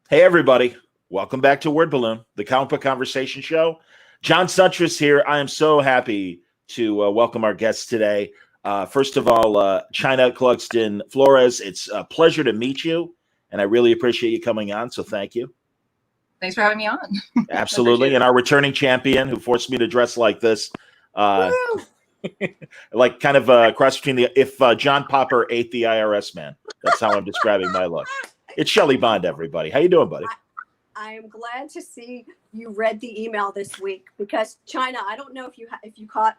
Hey, everybody. Welcome back to Word Balloon, the comic book conversation show. John Suttress here. I am so happy to welcome our guests today. First of all, Chynna Clugston Flores, it's a pleasure to meet you, and I really appreciate you coming on, so thank you. Thanks for having me on. Absolutely. And our returning champion who forced me to dress like this. Like kind of a cross between if John Popper ate the IRS man. That's how I'm describing my look. It's Shelly Bond, everybody. How you doing, buddy? I am glad to see you read the email this week because Chynna, I don't know if you caught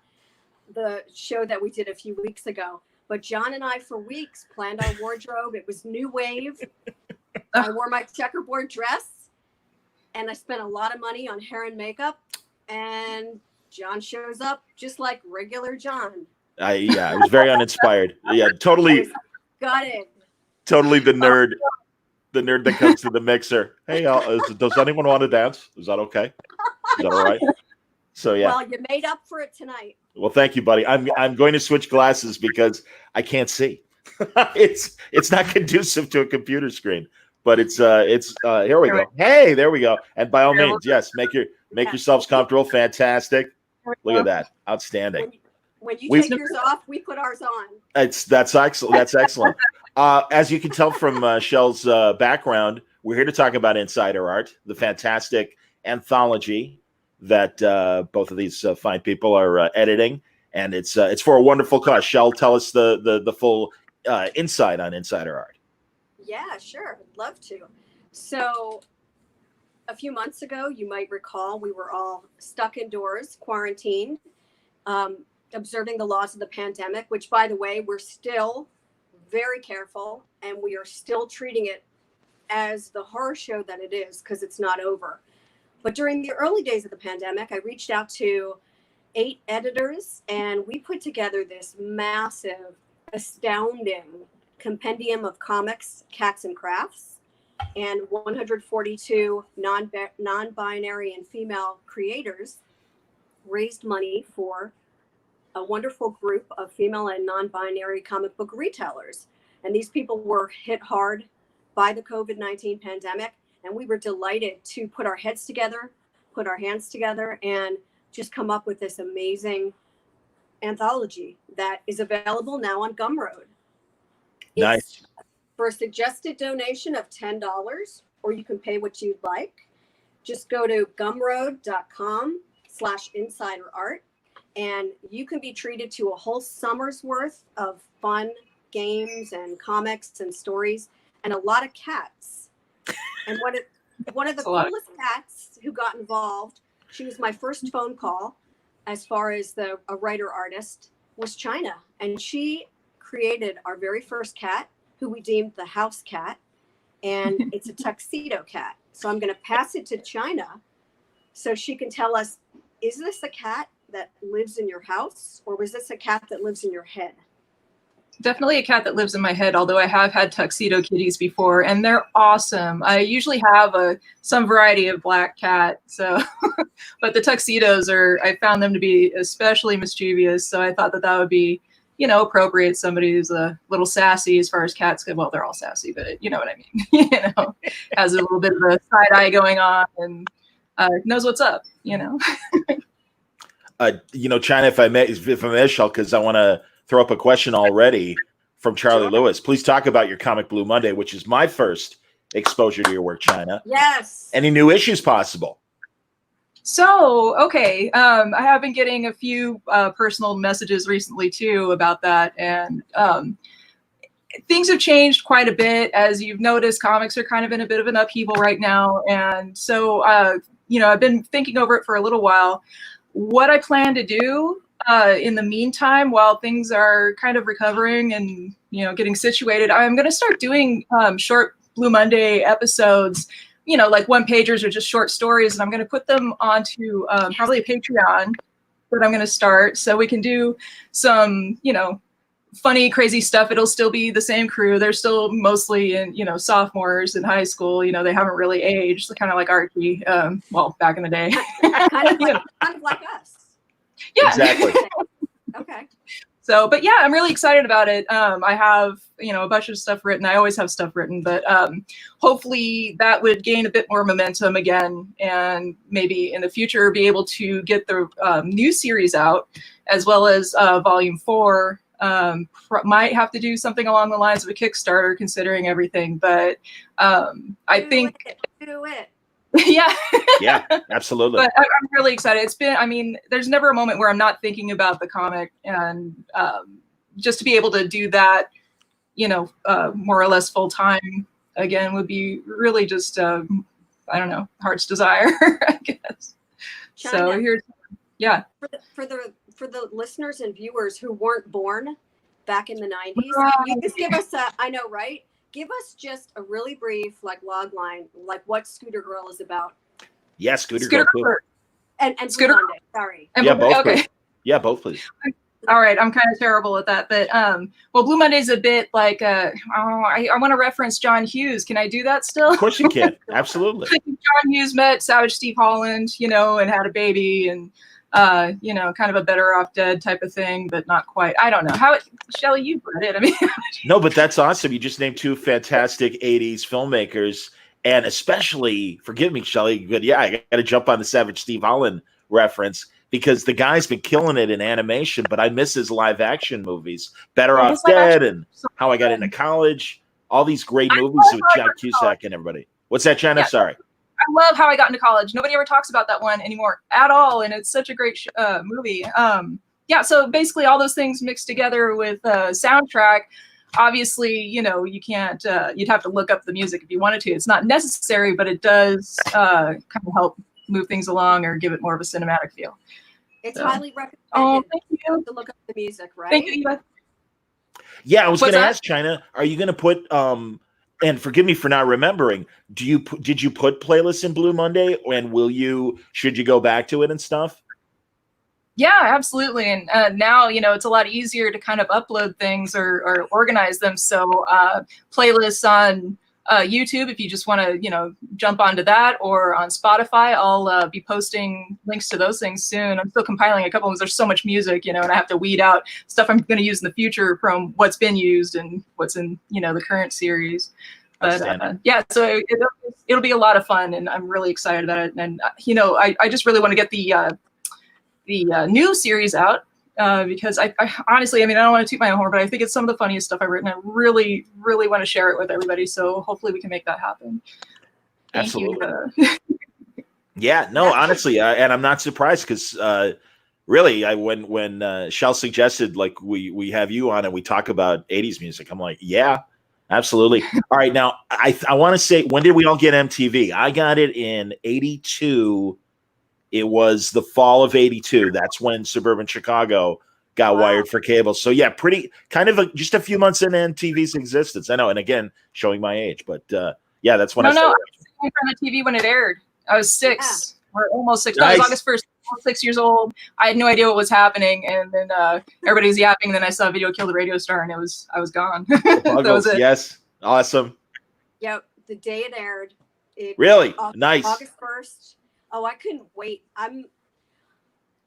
the show that we did a few weeks ago, but John and I for weeks planned our wardrobe. It was new wave. I wore my checkerboard dress and I spent a lot of money on hair and makeup, and John shows up just like regular John. I was very uninspired. Yeah, totally. Got it. Totally the nerd that comes to the mixer. Hey, does anyone want to dance? Is that okay? Is that all right? So yeah. Well, you made up for it tonight. Well, thank you, buddy. I'm going to switch glasses because I can't see. It's not conducive to a computer screen. But it's here we go. Hey, there we go. And by all means, yes, make yourselves comfortable. Fantastic. Look at that. Outstanding. When you take yours off, we put ours on. That's excellent. That's excellent. As you can tell from Shell's background, we're here to talk about Insider Art, the fantastic anthology that both of these fine people are editing, and it's for a wonderful cause. Shell, tell us the full insight on Insider Art. Yeah, sure. I'd love to. So a few months ago, you might recall, we were all stuck indoors, quarantined, observing the laws of the pandemic, which, by the way, we're still very careful, and we are still treating it as the horror show that it is because it's not over. But during the early days of the pandemic, I reached out to 8 editors, and we put together this massive, astounding compendium of comics, cats, and crafts, and 142 non-binary and female creators raised money for a wonderful group of female and non-binary comic book retailers. And these people were hit hard by the COVID-19 pandemic, and we were delighted to put our heads together, put our hands together, and just come up with this amazing anthology that is available now on Gumroad. Nice. For a suggested donation of $10, or you can pay what you'd like. Just go to gumroad.com/insiderart, and you can be treated to a whole summer's worth of fun games and comics and stories, and a lot of cats. And one of the coolest cats who got involved, she was my first phone call as far as a writer artist, was Chynna, and she created our very first cat, who we deemed the house cat, and it's a tuxedo cat. So I'm going to pass it to Chynna so she can tell us, is this a cat that lives in your house, or was this a cat that lives in your head? Definitely a cat that lives in my head, although I have had tuxedo kitties before, and they're awesome. I usually have some variety of black cat, so but the tuxedos I found them to be especially mischievous, so I thought that would be, appropriate. Somebody who's a little sassy as far as cats go. Well, they're all sassy, but you know what I mean. Has a little bit of a side eye going on and knows what's up. Chynna, if I may, Shell, because I want to throw up a question already from Charlie Lewis. Please talk about your Comic Blue Monday, which is my first exposure to your work, Chynna. Yes. Any new issues possible? So, okay, I have been getting a few personal messages recently too about that, and things have changed quite a bit. As you've noticed, comics are kind of in a bit of an upheaval right now, and so I've been thinking over it for a little while. What I plan to do in the meantime, while things are kind of recovering and getting situated, I'm going to start doing short Blue Monday episodes. Like one-pagers or just short stories, and I'm going to put them onto probably a Patreon that I'm going to start, so we can do some, funny, crazy stuff. It'll still be the same crew. They're still mostly in, sophomores in high school. They haven't really aged, kind of like Archie. Well, back in the day. kind of like us. Yeah. Exactly. Okay. So, but yeah, I'm really excited about it. I have, a bunch of stuff written. I always have stuff written, but hopefully that would gain a bit more momentum again, and maybe in the future be able to get the new series out, as well as Volume 4. Might have to do something along the lines of a Kickstarter, considering everything. But I think do it. Yeah. Yeah, absolutely. But I'm really excited. It's been, there's never a moment where I'm not thinking about the comic, and just to be able to do that, more or less full time again would be really just, I don't know, heart's desire, I guess. Chynna, So here's, yeah. For the listeners and viewers who weren't born back in the 90s, you just give us I know, right? Give us just a really brief, log line, what Scooter Girl is about. Yeah, Scooter Girl. And Scooter Blue Monday, sorry. Yeah, both. Okay. Please. Yeah, both, please. All right, I'm kind of terrible at that, but well, Blue Monday's a bit like I want to reference John Hughes. Can I do that still? Of course you can. Absolutely. John Hughes met Savage Steve Holland, and had a baby, and kind of a Better Off Dead type of thing, but not quite. I don't know how. Shelly, you read it. I mean, no, but that's awesome. You just named two fantastic '80s filmmakers, and especially, forgive me, Shelly. Good, yeah, I got to jump on the Savage Steve Holland reference, because the guy's been killing it in animation, but I miss his live action movies. Better Off Dead and How I Got Into College. All these great movies with John Cusack and everybody. What's that, Chynna? Yeah. Sorry. I love How I Got Into College. Nobody ever talks about that one anymore at all, and it's such a great movie. Yeah, so basically all those things mixed together with soundtrack. Obviously, you can't, you'd have to look up the music if you wanted to. It's not necessary, but it does kind of help move things along or give it more of a cinematic feel. It's highly recommended. Oh, thank you. To look up the music, right? Thank you, Eva. Yeah, I was going to ask, Chynna, are you going to put, and forgive me for not remembering, did you put playlists in Blue Monday, and should you go back to it and stuff? Yeah, absolutely. And now, it's a lot easier to kind of upload things or organize them. So playlists on YouTube, if you just want to, jump onto that, or on Spotify, I'll be posting links to those things soon. I'm still compiling a couple of them. There's so much music, and I have to weed out stuff I'm going to use in the future from what's been used and what's in, the current series. But yeah, so it'll be a lot of fun, and I'm really excited about it. And, I just really want to get the new series out. Because I honestly, I don't want to toot my own horn, but I think it's some of the funniest stuff I've written. I really, really want to share it with everybody. So hopefully we can make that happen. Absolutely. Yeah, no, honestly, and I'm not surprised, because really, when Shell suggested we have you on and we talk about 80s music, I'm like, yeah, absolutely. All right, now I want to say, when did we all get MTV? I got it in '82. It was the fall of '82. That's when suburban Chicago got wired for cable. So yeah, pretty kind of just a few months into MTV's existence. I know, and again, showing my age, but yeah, that's when I started. I was in front of the TV when it aired. I was 6, or almost 6. Nice. No, it was August 1st. I was 6 years old. I had no idea what was happening, and then everybody was yapping. And then I saw a video kill the radio star, and I was gone. That was it. Yes, awesome. Yep, the day it aired. Really nice. August 1st. Oh, I couldn't wait. I'm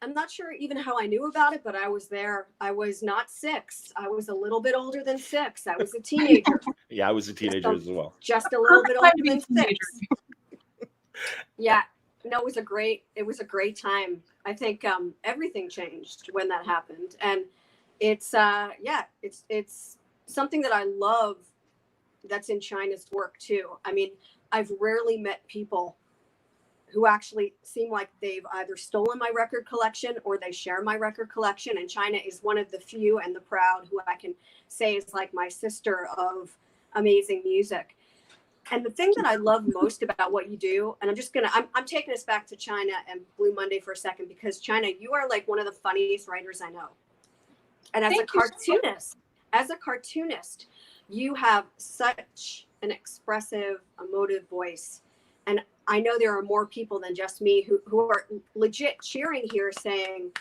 not sure even how I knew about it, but I was there. I was not 6. I was a little bit older than 6. I was a teenager. Yeah, I was a teenager as well. Just a little bit older than 6. Yeah. No, it was a great time. I think everything changed when that happened. And it's it's something that I love that's in Chynna's work too. I've rarely met people who actually seem like they've either stolen my record collection or they share my record collection. And Chynna is one of the few and the proud who I can say is like my sister of amazing music. And the thing that I love most about what you do, and I'm taking us back to Chynna and Blue Monday for a second, because Chynna, you are like one of the funniest writers I know. And as a cartoonist, you have such an expressive, emotive voice. And I know there are more people than just me who are legit cheering here, saying,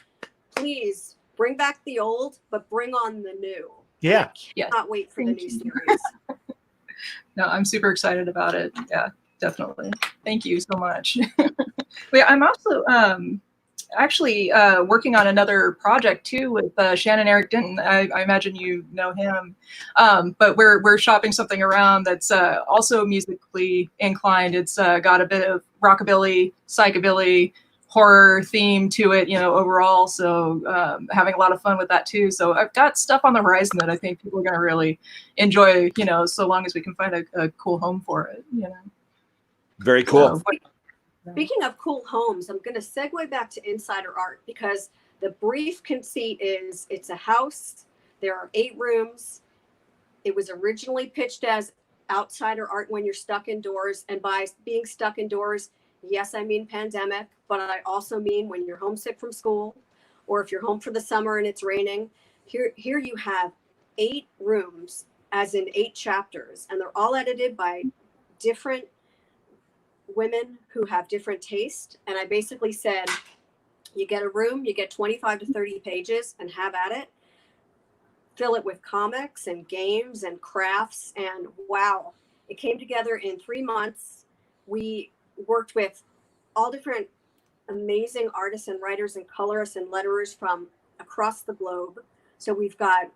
please bring back the old, but bring on the new. Yeah. I cannot wait for the new series. No, I'm super excited about it. Yeah, definitely. Thank you so much. Yeah, I'm also, actually working on another project too with Shannon Eric Denton. I imagine you know him, but we're shopping something around that's also musically inclined. It's got a bit of rockabilly, psychobilly, horror theme to it, overall. So having a lot of fun with that too. So I've got stuff on the horizon that I think people are going to really enjoy, so long as we can find a cool home for it. Very cool. So, Speaking of cool homes, I'm going to segue back to Insider Art because the brief conceit is it's a house. There are 8 rooms. It was originally pitched as outsider art when you're stuck indoors. And by being stuck indoors, yes, I mean pandemic, but I also mean when you're homesick from school or if you're home for the summer and it's raining. Here you have 8 rooms, as in 8 chapters, and they're all edited by different women who have different taste. And I basically said, you get a room, you get 25 to 30 pages and have at it. Fill it with comics and games and crafts. And wow, it came together in 3 months. We worked with all different amazing artists and writers and colorists and letterers from across the globe. So we've got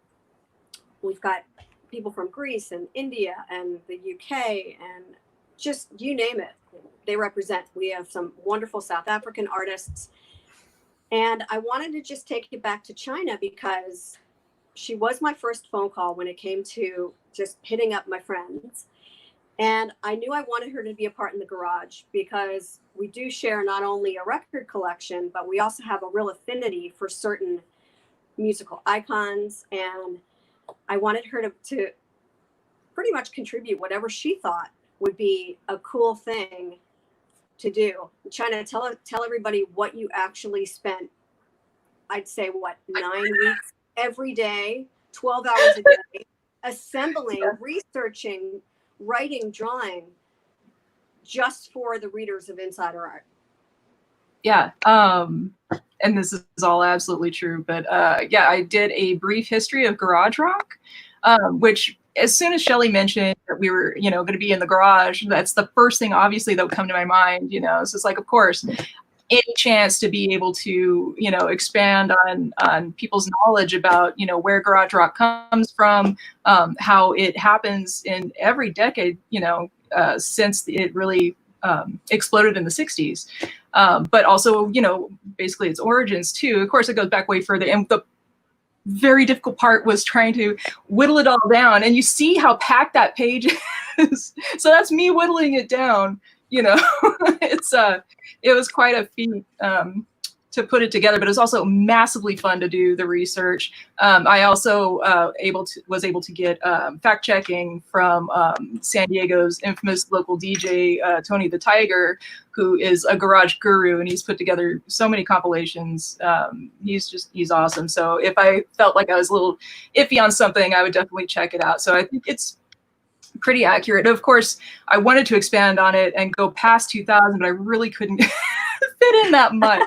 people from Greece and India and the UK and just you name it, they represent. We have some wonderful South African artists. And I wanted to just take it back to Chynna because she was my first phone call when it came to just hitting up my friends. And I knew I wanted her to be a part in the garage because we do share not only a record collection, but we also have a real affinity for certain musical icons. And I wanted her to pretty much contribute whatever she thought would be a cool thing to do. Chynna, tell everybody what you actually spent. I'd say 9 weeks every day, 12 hours a day, assembling, researching, writing, drawing, just for the readers of Insider Art. Yeah. And this is all absolutely true. But I did a brief history of garage rock, which as soon as Shelly mentioned that we were, going to be in the garage, that's the first thing obviously that would come to my mind, So it's like, of course, any chance to be able to, expand on people's knowledge about, where garage rock comes from, how it happens in every decade, since it really exploded in the 60s. But also, basically its origins too. Of course, it goes back way further. And the very difficult part was trying to whittle it all down. And you see how packed that page is. So that's me whittling it down. It was quite a feat to put it together, but it was also massively fun to do the research. I also was able to get fact checking from San Diego's infamous local DJ, Tony the Tiger, who is a garage guru, and he's put together so many compilations. He's awesome. So if I felt like I was a little iffy on something, I would definitely check it out. So I think it's pretty accurate. Of course, I wanted to expand on it and go past 2000, but I really couldn't fit in that much.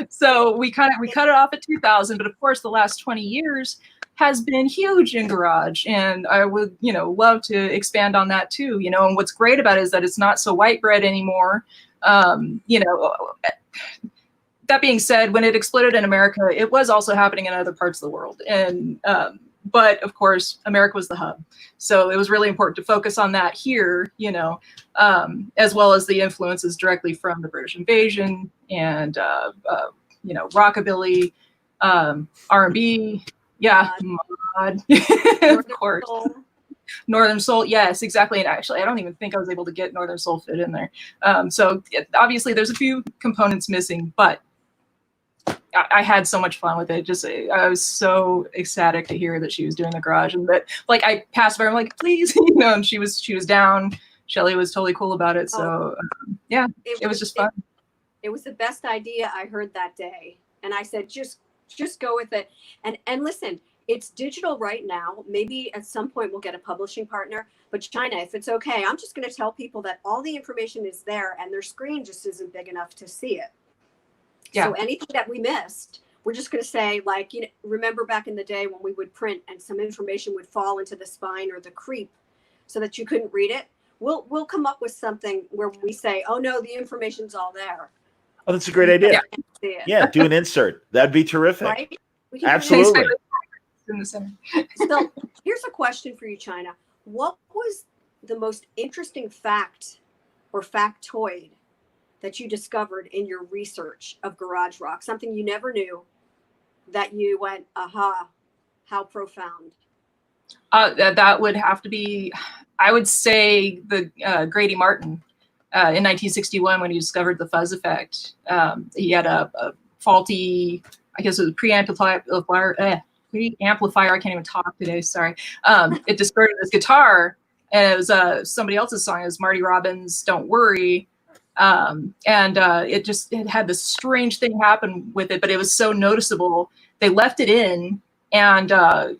So we cut it off at 2000, but of course the last 20 years has been huge in garage, and I would, love to expand on that too, and what's great about it is that it's not so white bread anymore. That being said, when it exploded in America, it was also happening in other parts of the world. And, but of course, America was the hub. So it was really important to focus on that here, as well as the influences directly from the British invasion and, rockabilly, R&B. Yeah. Mod. Of course. Soul. Northern Soul. Yes, exactly. And actually, I don't even think I was able to get Northern Soul fit in there. So obviously there's a few components missing, but I had so much fun with it. I was so ecstatic to hear that she was doing the garage, and that I passed her. I'm like, please, and she was down. Shelly was totally cool about it. So it was just fun. It was the best idea I heard that day, and I said, just go with it. And listen, it's digital right now. Maybe at some point we'll get a publishing partner. But Chynna, if it's okay, I'm just going to tell people that all the information is there, and their screen just isn't big enough to see it. Yeah. So anything that we missed, we're just going to say, remember back in the day when we would print and some information would fall into the spine or the creep so that you couldn't read it. We'll come up with something where we say, oh no, the information's all there. Oh, that's a great idea. See it. Yeah, do an insert. That'd be terrific. Right? We can do an Absolutely. In the center. So here's a question for you, Chynna. What was the most interesting fact or factoid that you discovered in your research of garage rock? Something you never knew that you went, aha, how profound. That would have to be, I would say, the Grady Martin in 1961 when he discovered the fuzz effect. He had a faulty, I guess it was a preamplifier. I can't even talk today. Sorry. It distorted his guitar, and it was somebody else's song. It was Marty Robbins' "Don't Worry," and it had this strange thing happen with it, but it was so noticeable. They left it in, and that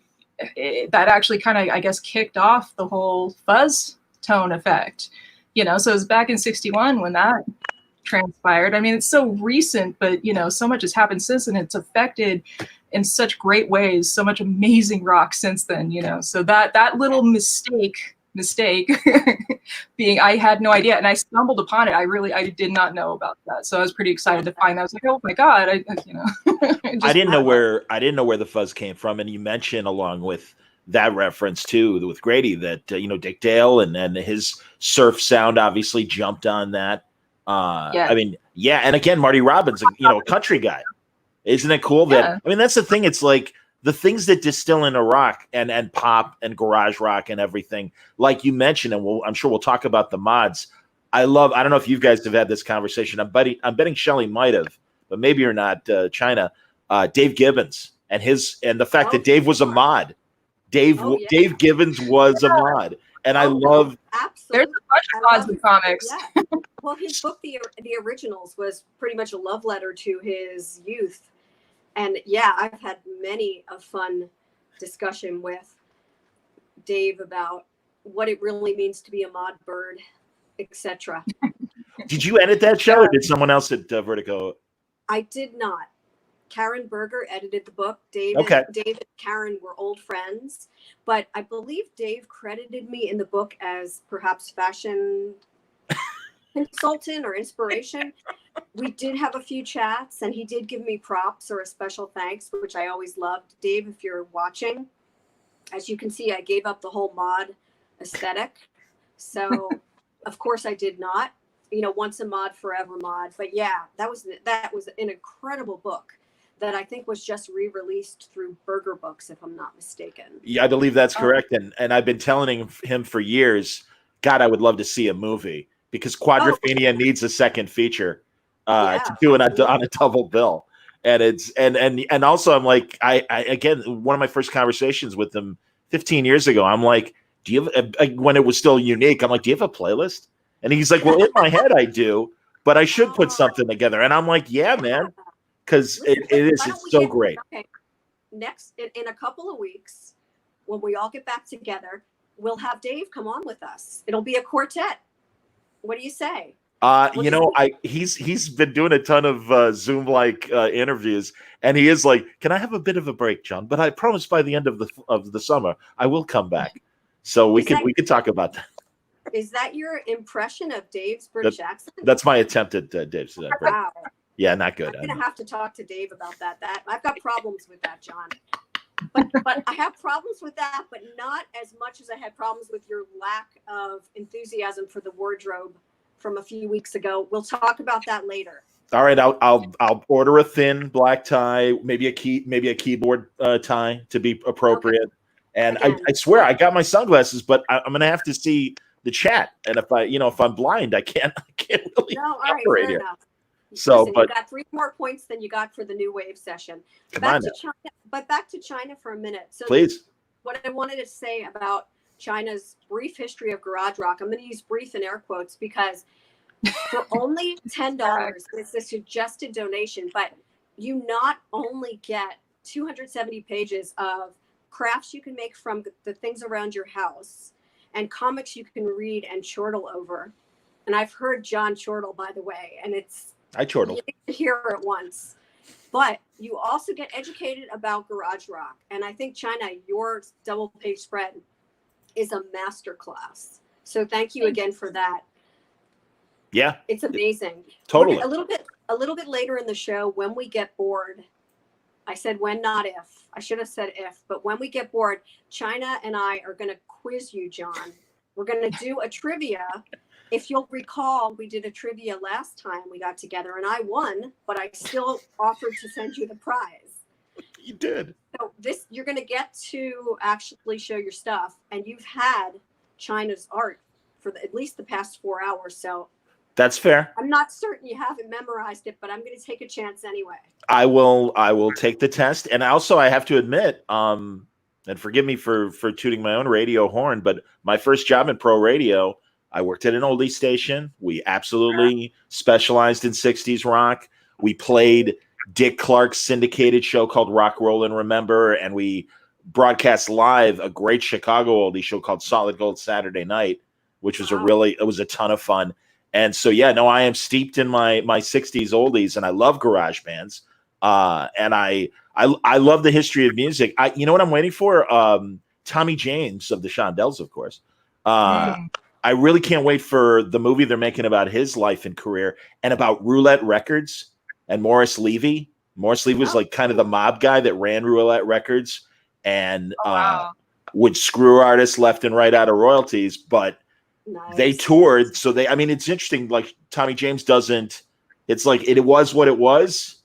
actually kind of, I guess, kicked off the whole fuzz tone effect. So it was back in '61 when that transpired. I mean, it's so recent, but so much has happened since, and it's affected in such great ways, so much amazing rock since then. So that little mistake being, I had no idea, and I stumbled upon it. I did not know about that, so I was pretty excited to find that. I was like, oh my god, I didn't know where the fuzz came from, and you mentioned along with that reference too with Grady that Dick Dale and his surf sound obviously jumped on that. Yeah. I mean, yeah, and again, Marty Robbins, a country guy. Isn't it cool that, I mean, that's the thing. It's like the things that distill into rock and pop and garage rock and everything, like you mentioned, and I'm sure we'll talk about the mods. I don't know if you guys have had this conversation. I'm betting Shelly might have, but maybe you're not, Chynna. Dave Gibbons and the fact that Dave was a mod. Dave Gibbons was a mod. And I love. Absolutely. There's a bunch of mods in comics. Yeah. Well, his book, the Originals, was pretty much a love letter to his youth. And yeah, I've had many a fun discussion with Dave about what it really means to be a mod bird, etc. Did you edit that show, or did someone else at Vertigo? I did not. Karen Berger edited the book. Dave and Karen were old friends, but I believe Dave credited me in the book as perhaps fashion consultant or inspiration. We did have a few chats, and he did give me props or a special thanks, which I always loved. Dave, if you're watching, as you can see, I gave up the whole mod aesthetic. So of course I did not, once a mod, forever mod. But yeah, that was an incredible book that I think was just re-released through Berger Books, if I'm not mistaken. Yeah, I believe that's correct. And I've been telling him for years, God, I would love to see a movie because Quadrophenia needs a second feature to do it on a double bill. And it's and also I'm like, I again, one of my first conversations with him 15 years ago, I'm like, do you have when it was still unique? I'm like, do you have a playlist? And he's like, well, in my head I do, but I should put something together. And I'm like, yeah, man. Because it's so great. Okay. Next, in a couple of weeks, when we all get back together, we'll have Dave come on with us. It'll be a quartet. What do you say? He's been doing a ton of Zoom-like interviews, and he is like, "Can I have a bit of a break, John? But I promise by the end of the summer, I will come back." So we could talk about that. Is that your impression of Dave's British accent? That's my attempt at Dave's. Wow. Yeah, not good. I'm gonna have to talk to Dave about that. I've got problems with that, John. But I have problems with that, but not as much as I had problems with your lack of enthusiasm for the wardrobe from a few weeks ago. We'll talk about that later. All right, I'll order a thin black tie, maybe a keyboard tie to be appropriate. Okay. And I swear I got my sunglasses, but I'm gonna have to see the chat. And if I'm blind, I can't really operate here. Enough. So, listen, you got 3 more points than you got for the New Wave session. Back to Chynna for a minute. So please. What I wanted to say about Chynna's brief history of garage rock, I'm going to use brief in air quotes because for only $10, it's a suggested donation, but you not only get 270 pages of crafts you can make from the things around your house and comics you can read and chortle over. And I've heard John chortle, by the way, and I chortle. You need to hear it once. But you also get educated about garage rock. And I think, Chynna, your double page spread is a masterclass. So thank you again for that. Yeah. It's amazing. Totally. A little bit a little bit later in the show, when we get bored, I said when, not if. I should have said if, but when we get bored, Chynna and I are going to quiz you, John. We're going to do a trivia. If you'll recall, we did a trivia last time we got together and I won, but I still offered to send you the prize. You did. So you're going to get to actually show your stuff, and you've had Chynna's art for at least the past 4 hours. So that's fair. I'm not certain you haven't memorized it, but I'm going to take a chance anyway. I will take the test. And also I have to admit, and forgive me for tooting my own radio horn, but my first job in pro radio, I worked at an oldie station. We absolutely specialized in 60s rock. We played Dick Clark's syndicated show called Rock, Roll, and Remember, and we broadcast live a great Chicago oldie show called Solid Gold Saturday Night, which was it was a ton of fun. And so, yeah, no, I am steeped in my 60s oldies, and I love garage bands. And I love the history of music. You know what I'm waiting for? Tommy James of the Shondells, of course. I really can't wait for the movie they're making about his life and career, and about Roulette Records and Morris Levy. Morris Levy was like kind of the mob guy that ran Roulette Records and would screw artists left and right out of royalties, but they toured. So it's interesting. Like Tommy James doesn't, it's like, it was what it was.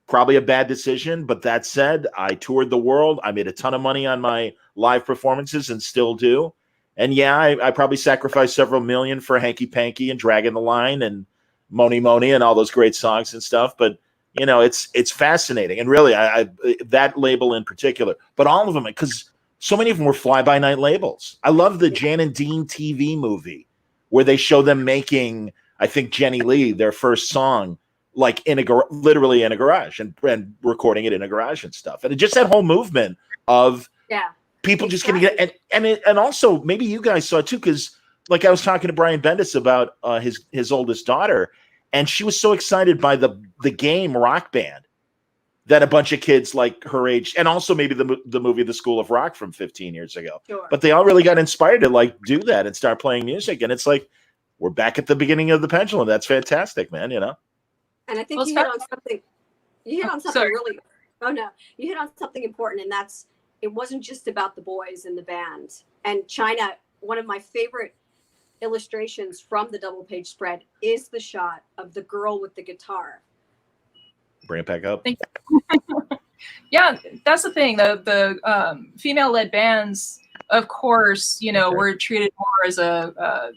Probably a bad decision, but that said, I toured the world. I made a ton of money on my live performances and still do. And yeah, I probably sacrificed several million for Hanky Panky and Dragging the Line and Moni Moni and all those great songs and stuff. But it's fascinating. And really, I that label in particular, but all of them, because so many of them were fly-by-night labels. I love the Jan and Dean TV movie where they show them making, I think, Jenny Lee, their first song, like literally in a garage and recording it in a garage and stuff. And it just that whole movement of people just getting it. And also maybe you guys saw it too, because like I was talking to Brian Bendis about his oldest daughter, and she was so excited by the game Rock Band that a bunch of kids like her age, and also maybe the movie The School of Rock from 15 years ago. Sure. But they all really got inspired to like do that and start playing music. And it's like, we're back at the beginning of the pendulum. That's fantastic, man. And I think you hit on something. You hit on something really. Oh no, you hit on something important, and that's it wasn't just about the boys in the band. And Chynna, one of my favorite illustrations from the double page spread is the shot of the girl with the guitar. Bring it back up. Yeah, that's the thing. The female-led bands, of course, were treated more as a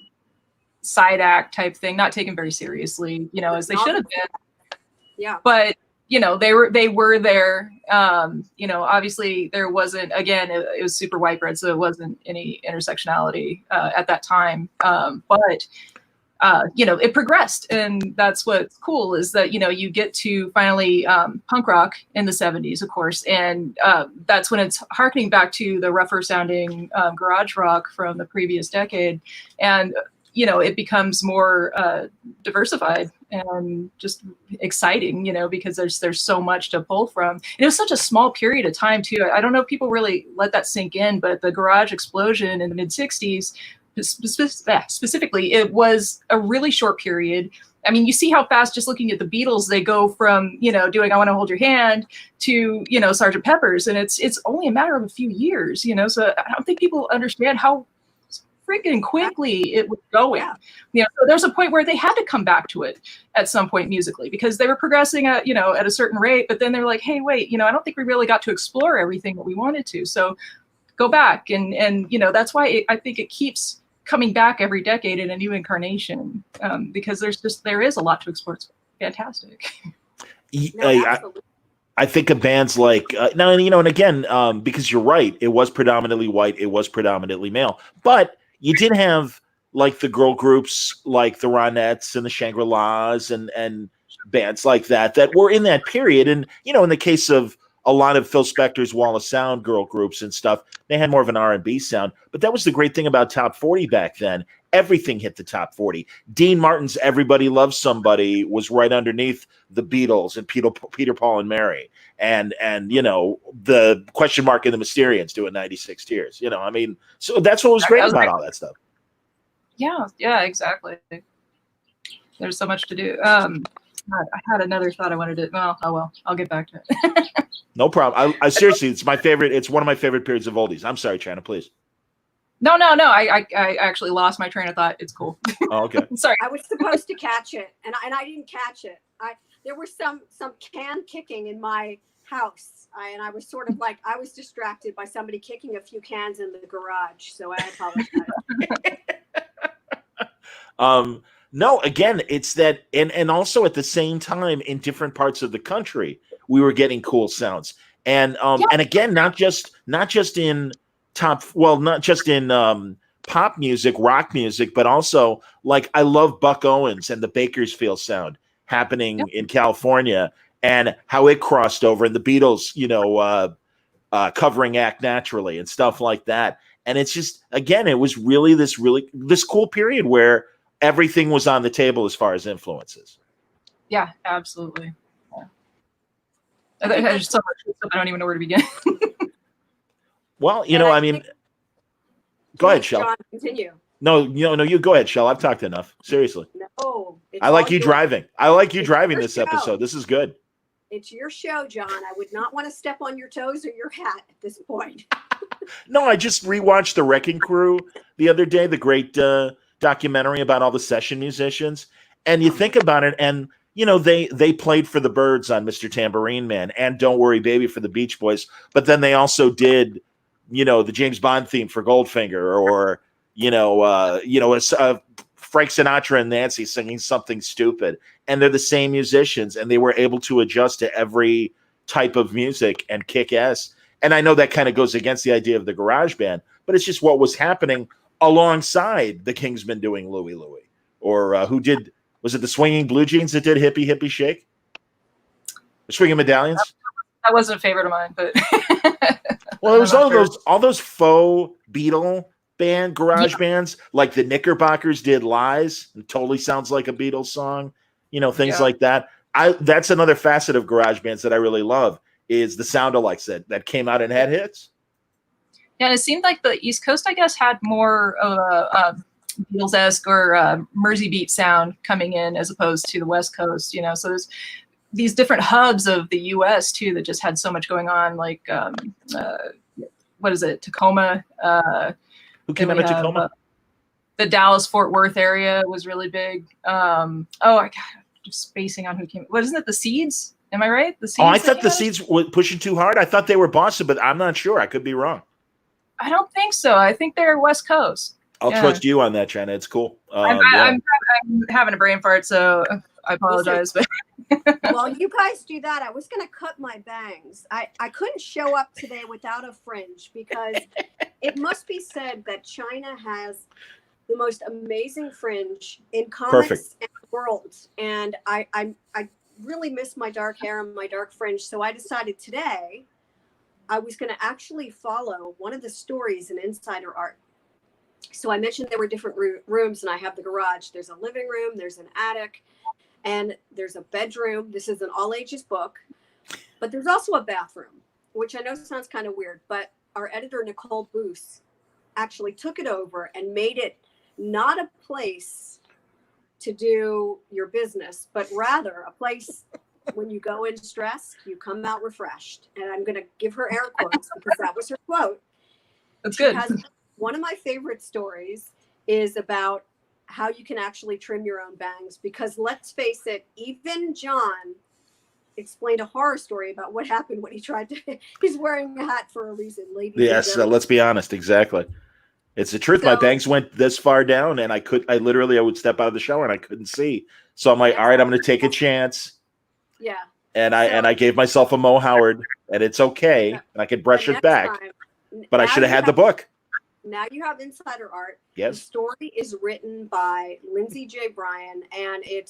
side act type thing, not taken very seriously, as they should have been. Yeah. But they were there. Obviously there wasn't. Again, it was super white bread, so there wasn't any intersectionality at that time. But it progressed, and that's what's cool is that you get to finally punk rock in the 70s, of course, and that's when it's harkening back to the rougher sounding garage rock from the previous decade, and it becomes more diversified and just exciting, because there's so much to pull from. And it was such a small period of time too. I don't know if people really let that sink in, but the garage explosion in the mid 60s, specifically, it was a really short period. I mean, you see how fast, just looking at the Beatles, they go from, doing I Want to Hold Your Hand to, Sgt. Pepper's. And it's only a matter of a few years, so I don't think people understand how freaking quickly it was going. So there's a point where they had to come back to it at some point musically, because they were progressing at a certain rate, but then they're like, hey, wait, I don't think we really got to explore everything that we wanted to. So go back. And that's why I think it keeps coming back every decade in a new incarnation, because there is a lot to explore. It's fantastic. I think of bands like now, and again, because you're right, it was predominantly white, it was predominantly male, but you did have like the girl groups like the Ronettes and the Shangri-Las and bands like that were in that period. And, in the case of a lot of Phil Spector's Wall of Sound girl groups and stuff, they had more of an R&B sound. But that was the great thing about Top 40 back then. Everything hit the Top 40. Dean Martin's Everybody Loves Somebody was right underneath the Beatles and Peter, Paul, and Mary. And the Question Mark and the Mysterians doing 96 Tears. So that's what was great about all that stuff. Yeah, exactly. There's so much to do. God, I had another thought I wanted to. Well, oh well, I'll get back to it. No problem. I seriously, it's my favorite. It's one of my favorite periods of oldies. I'm sorry, Chynna, please. No. I actually lost my train of thought. It's cool. Oh, okay. Sorry. I was supposed to catch it, and I didn't catch it. There was some can kicking in my house, and I was sort of like, I was distracted by somebody kicking a few cans in the garage, so I apologize. No, again, it's that, and also at the same time in different parts of the country, we were getting cool sounds, and again, not just in not just in pop music, rock music, but also like I love Buck Owens and the Bakersfield sound happening in California, and how it crossed over, and the Beatles, covering Act Naturally and stuff like that. And it's just, again, it was really this cool period where everything was on the table as far as influences. Yeah, absolutely. Yeah. There's so much stuff I don't even know where to begin. Well, I mean, go ahead, Shell. John, continue. No, you go ahead, Shell. I've talked enough. Seriously. No. I like you driving. I like you driving this episode. This is good. It's your show, John. I would not want to step on your toes or your hat at this point. No, I just rewatched The Wrecking Crew the other day, the great documentary about all the session musicians. And you think about it, and they played for the Byrds on Mr. Tambourine Man and Don't Worry Baby for the Beach Boys, but then they also did, the James Bond theme for Goldfinger, or Frank Sinatra and Nancy singing Something Stupid, and they're the same musicians, and they were able to adjust to every type of music and kick ass. And I know that kind of goes against the idea of the garage band, but it's just what was happening alongside the Kingsmen doing Louie Louie, or was it the Swinging Blue Jeans that did Hippie Hippie Shake? The Swinging Medallions? That wasn't a favorite of mine, but well, it was all those faux Beatle band garage bands, like the Knickerbockers did Lies, and totally sounds like a Beatles song, things like that. That's another facet of garage bands that I really love, is the sound-alikes that came out and had hits. Yeah, and it seemed like the East Coast, I guess, had more Beatles-esque or Mersey beat sound coming in as opposed to the West Coast, so there's these different hubs of the U.S. too that just had so much going on, like what is it, Tacoma? Who came out of Tacoma? The Dallas-Fort Worth area was really big. I got just spacing on who came. What isn't it? The Seeds? Am I right? The Seeds. Oh, I thought the Seeds were pushing too hard. I thought they were Boston, but I'm not sure. I could be wrong. I don't think so. I think they're West Coast. I'll trust you on that, Chynna. It's cool. I'm having a brain fart, so I apologize. But while you guys do that, I was going to cut my bangs. I couldn't show up today without a fringe, because it must be said that Chynna has the most amazing fringe in comics and the world. And I really miss my dark hair and my dark fringe. So I decided today I was going to actually follow one of the stories in Insider Art. So I mentioned there were different rooms, and I have the garage. There's a living room, there's an attic, and there's a bedroom. This is an all ages book, but there's also a bathroom, which I know sounds kind of weird, but our editor, Nicole Boos, actually took it over and made it not a place to do your business, but rather a place when you go in stressed, you come out refreshed. And I'm going to give her air quotes because that was her quote. That's good. One of my favorite stories is about how you can actually trim your own bangs, because let's face it, even John explained a horror story about what happened when he tried to, he's wearing a hat for a reason, ladies. Yes, let's be honest. Exactly. It's the truth. My bangs went this far down, and I would step out of the shower and I couldn't see. So I'm like, all right, I'm going to take a chance. Yeah. And I gave myself a Mo Howard, and it's okay. Yeah. And I could brush it back, but I should have had the book. Now you have Insider Art. Yes. The story is written by Lindsay J. Bryan, and the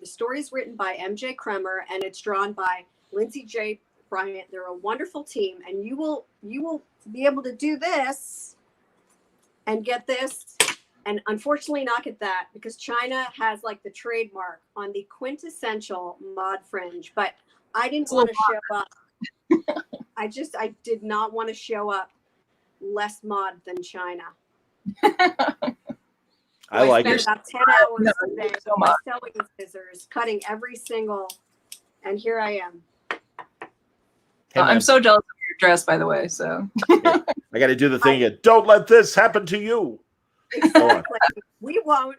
story is written by MJ Kremer, and it's drawn by Lindsay J. Bryan. They're a wonderful team, and you will be able to do this and get this, and unfortunately not get that, because Chynna has like the trademark on the quintessential mod fringe, but I didn't want to show up. I did not want to show up less mod than Chynna. I like spent it. about 10 hours No, today so with my much. sewing scissors, cutting every single, and here I am. Hey, man, I'm so jealous of your dress, by the way. So I got to do the thing again. Don't let this happen to you. Go on. Exactly. We won't.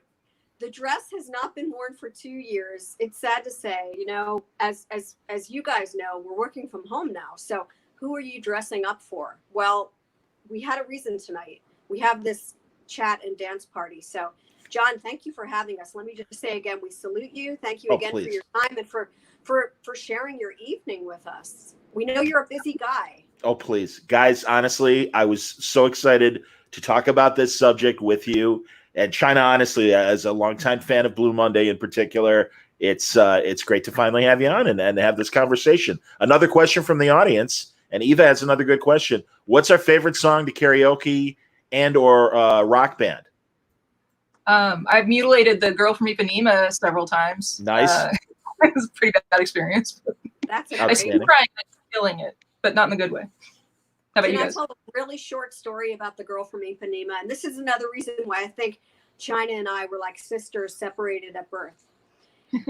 The dress has not been worn for 2 years. It's sad to say, you know, as you guys know, we're working from home now. So who are you dressing up for? Well, we had a reason tonight. We have this chat and dance party. So John, thank you for having us. Let me just say again, we salute you. Thank you again for your time and for sharing your evening with us. We know you're a busy guy. Oh, please. Guys, honestly, I was so excited to talk about this subject with you. And Chynna, honestly, as a longtime fan of Blue Monday in particular, it's great to finally have you on and have this conversation. Another question from the audience, and Eva has another good question. What's our favorite song to karaoke and or rock band? I've mutilated the girl from Ipanema several times. Nice. It was a pretty bad experience. That's a I still crying, I'm killing it, but not in a good way. How about you guys? Can I tell a really short story about the girl from Ipanema? And this is another reason why I think Chynna and I were like sisters separated at birth.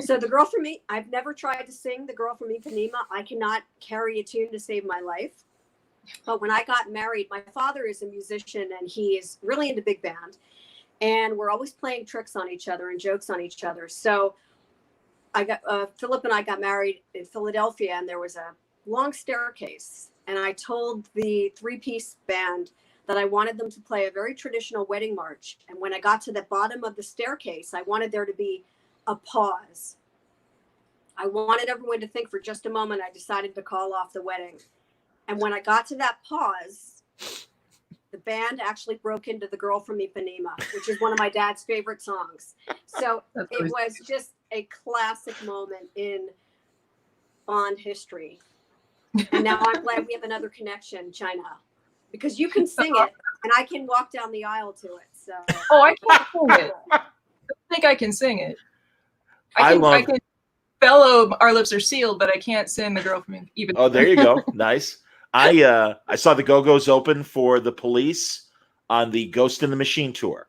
So the girl from I've never tried to sing the girl from Ipanema. I cannot carry a tune to save my life. But when I got married, my father is a musician and he is really into big band. And we're always playing tricks on each other and jokes on each other. So I got Philip and I got married in Philadelphia, and there was a long staircase. And I told the 3-piece band that I wanted them to play a very traditional wedding march. And when I got to the bottom of the staircase, I wanted there to be a pause. I wanted everyone to think for just a moment. I decided to call off the wedding. And when I got to that pause, the band actually broke into The Girl from Ipanema, which is one of my dad's favorite songs. So it was just a classic moment in Bond history. And now I'm glad we have another connection, Chynna, because you can sing it and I can walk down the aisle to it. So I can't sing it. I think I can sing it. I can bellow Our Lips Are Sealed, but I can't sing The Girl from Ipanema. Oh, there you go. Nice. I saw the Go-Go's open for the Police on the Ghost in the Machine tour.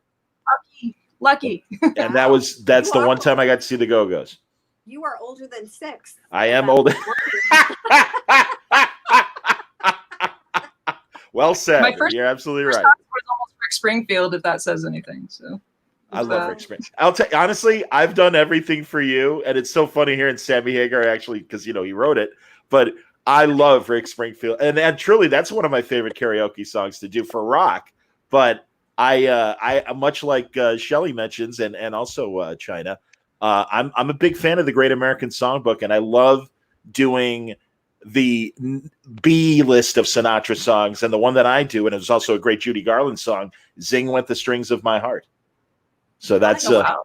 Lucky. And that's the one time I got to see the Go-Go's. You are older than 6. I am older. Well said. You're absolutely right. Was almost Rick Springfield, if that says anything. So I love Rick Springfield. I'll tell you, honestly, I've done everything for you, and it's so funny hearing Sammy Hagar actually, because he wrote it. But I love Rick Springfield, and truly, that's one of my favorite karaoke songs to do for rock. But I much like Shelly mentions, and also Chynna, I'm a big fan of the Great American Songbook, and I love doing the B list of Sinatra songs, and the one that I do, and it's also a great Judy Garland song, "Zing Went the Strings of My Heart." So that's wow.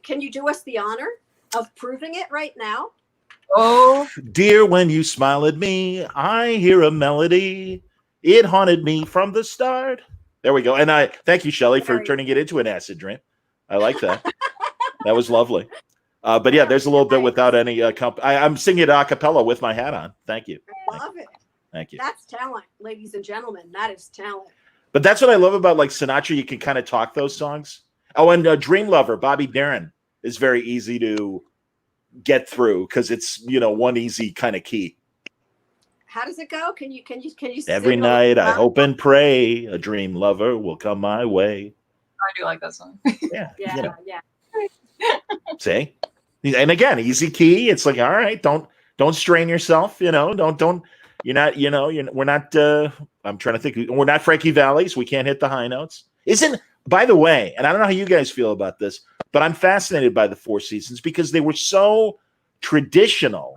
Can you do us the honor of proving it right now? Oh, dear, when you smile at me, I hear a melody. It haunted me from the start. There we go. And I thank you, Shelly, for turning it into an acid dream. I like that. That was lovely. But yeah, there's a little bit without any I'm singing it a cappella with my hat on. Thank you. I love it. Thank you. That's talent, ladies and gentlemen. That is talent. But that's what I love about like Sinatra. You can kind of talk those songs. Oh, and Dream Lover, Bobby Darin is very easy to get through because it's one easy kind of key. How does it go? Can you Every night I hope and pray a dream lover will come my way. I do like that song. Yeah. Yeah. See? And again, easy key. It's like, all right, don't strain yourself, we're not I'm trying to think, we're not Frankie Valli's. We can't hit the high notes. By the way, and I don't know how you guys feel about this, but I'm fascinated by the Four Seasons because they were so traditional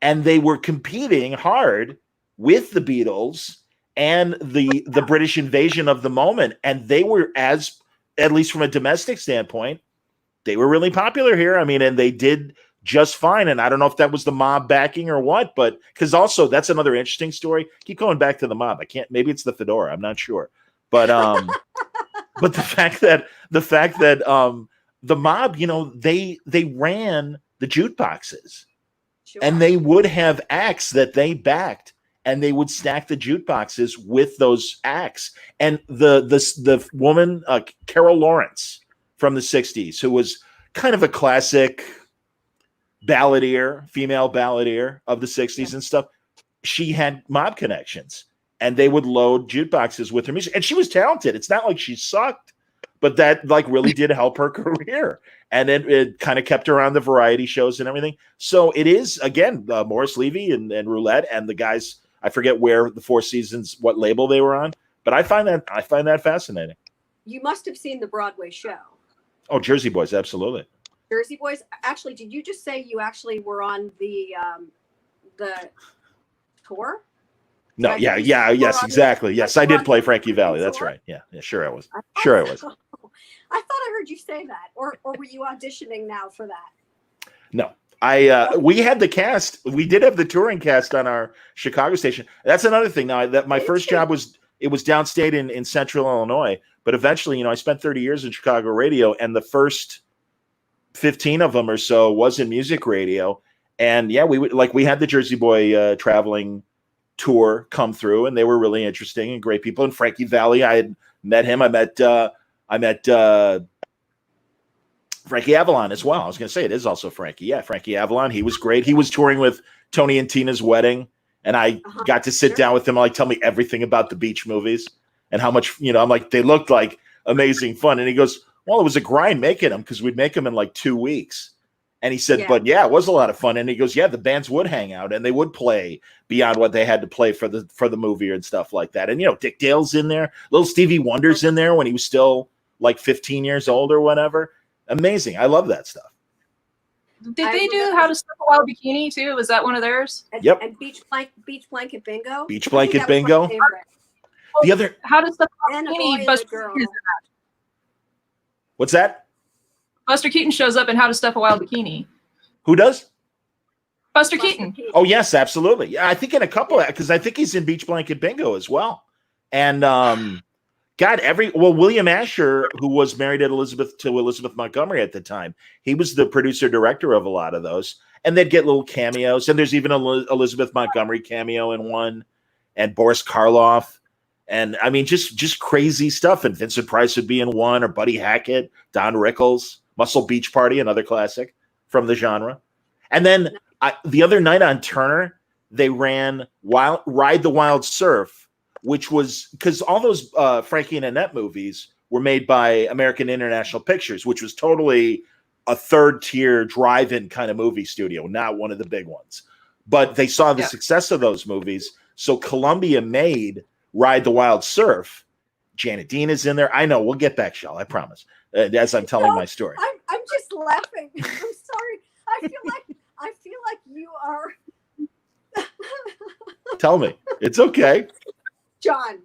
and they were competing hard with the Beatles and the British invasion of the moment. And they were, at least from a domestic standpoint, they were really popular here. I mean, and they did just fine. And I don't know if that was the mob backing or what, but because also that's another interesting story. Keep going back to the mob. Maybe it's the fedora. I'm not sure. But but the fact that the mob, they ran the jukeboxes. Sure. And they would have acts that they backed, and they would stack the jukeboxes with those acts. And the woman, Carol Lawrence, from the 60s who was kind of a classic balladeer, female balladeer of the 60s and stuff. She had mob connections, and they would load jukeboxes with her music. And she was talented. It's not like she sucked, but that like really did help her career. And it kind of kept her on the variety shows and everything. So it is, again, Morris Levy and Roulette and the guys, I forget where the Four Seasons, what label they were on, but I find that fascinating. You must have seen the Broadway show. Oh, Jersey Boys, absolutely. Jersey Boys. Actually, did you just say you actually were on the tour? No, yes, exactly. Yes, I did play Frankie Valli. That's right. Yeah, sure I was. Sure I was. I thought I heard you say that. Or were you auditioning now for that? No. We had the cast. We did have the touring cast on our Chicago station. That's another thing. Now that my first job was downstate in Central Illinois, but eventually, I spent 30 years in Chicago radio, and the first 15 of them or so was in music radio. And yeah, we had the Jersey Boy traveling tour come through, and they were really interesting and great people. And Frankie Valli, I had met him. I met Frankie Avalon as well. I was going to say it is also Frankie. Yeah, Frankie Avalon. He was great. He was touring with Tony and Tina's wedding, and I got to sit down with him and like tell me everything about the beach movies and how much, I'm like, they looked like amazing fun. And he goes, well, it was a grind making them because we'd make them in like 2 weeks. And he said, but yeah, it was a lot of fun. And he goes, yeah, the bands would hang out and they would play beyond what they had to play for the movie and stuff like that. And, Dick Dale's in there, little Stevie Wonder's in there when he was still like 15 years old or whatever. Amazing. I love that stuff. Did they do How to Stuff a Wild Bikini too? Was that one of theirs? Yep. And Beach Blanket Bingo. Beach Blanket Bingo. The other How to Stuff a Wild Bikini. Buster What's that? Buster Keaton shows up in How to Stuff a Wild Bikini. Who does? Buster Keaton. Oh yes, absolutely. Yeah, I think in a couple because I think he's in Beach Blanket Bingo as well. And William Asher, who was married to Elizabeth Montgomery at the time, he was the producer director of a lot of those. And they'd get little cameos. And there's even a Elizabeth Montgomery cameo in one, and Boris Karloff. And I mean, just crazy stuff. And Vincent Price would be in one, or Buddy Hackett, Don Rickles, Muscle Beach Party, another classic from the genre. And then the other night on Turner, they ran Ride the Wild Surf, which was because all those Frankie and Annette movies were made by American International Pictures, which was totally a third-tier drive-in kind of movie studio, not one of the big ones. But they saw the success of those movies, so Columbia made Ride the Wild Surf. Janet Dean is in there. I know. We'll get back, Shell. I promise. As I'm telling my story. I'm just laughing. I'm sorry. I feel like you are. Tell me. It's okay. John,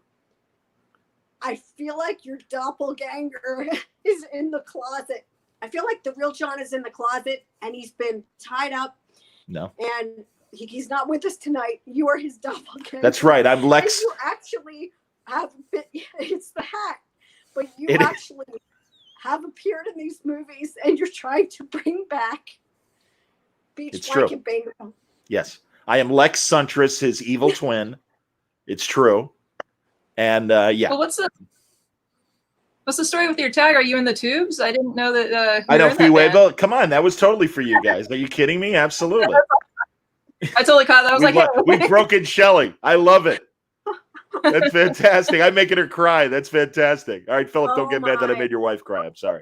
I feel like your doppelganger is in the closet. I feel like the real John is in the closet and he's been tied up. No. And he's not with us tonight. You are his doppelganger. That's right. I'm Lex. And you actually have been, it's the hat, but you actually have appeared in these movies and you're trying to bring back Beach Blanket Bingo. Yes. I am Lex Suntress, his evil twin. It's true. And yeah. Well, what's the story with your tag? Are you in the tubes? I didn't know that. I know Fee Waybill. Come on, that was totally for you guys. Are you kidding me? Absolutely. I totally caught that. I was we've broken Shelly. I love it. That's fantastic. I'm making her cry. That's fantastic. All right, Philip, don't get mad that I made your wife cry. I'm sorry.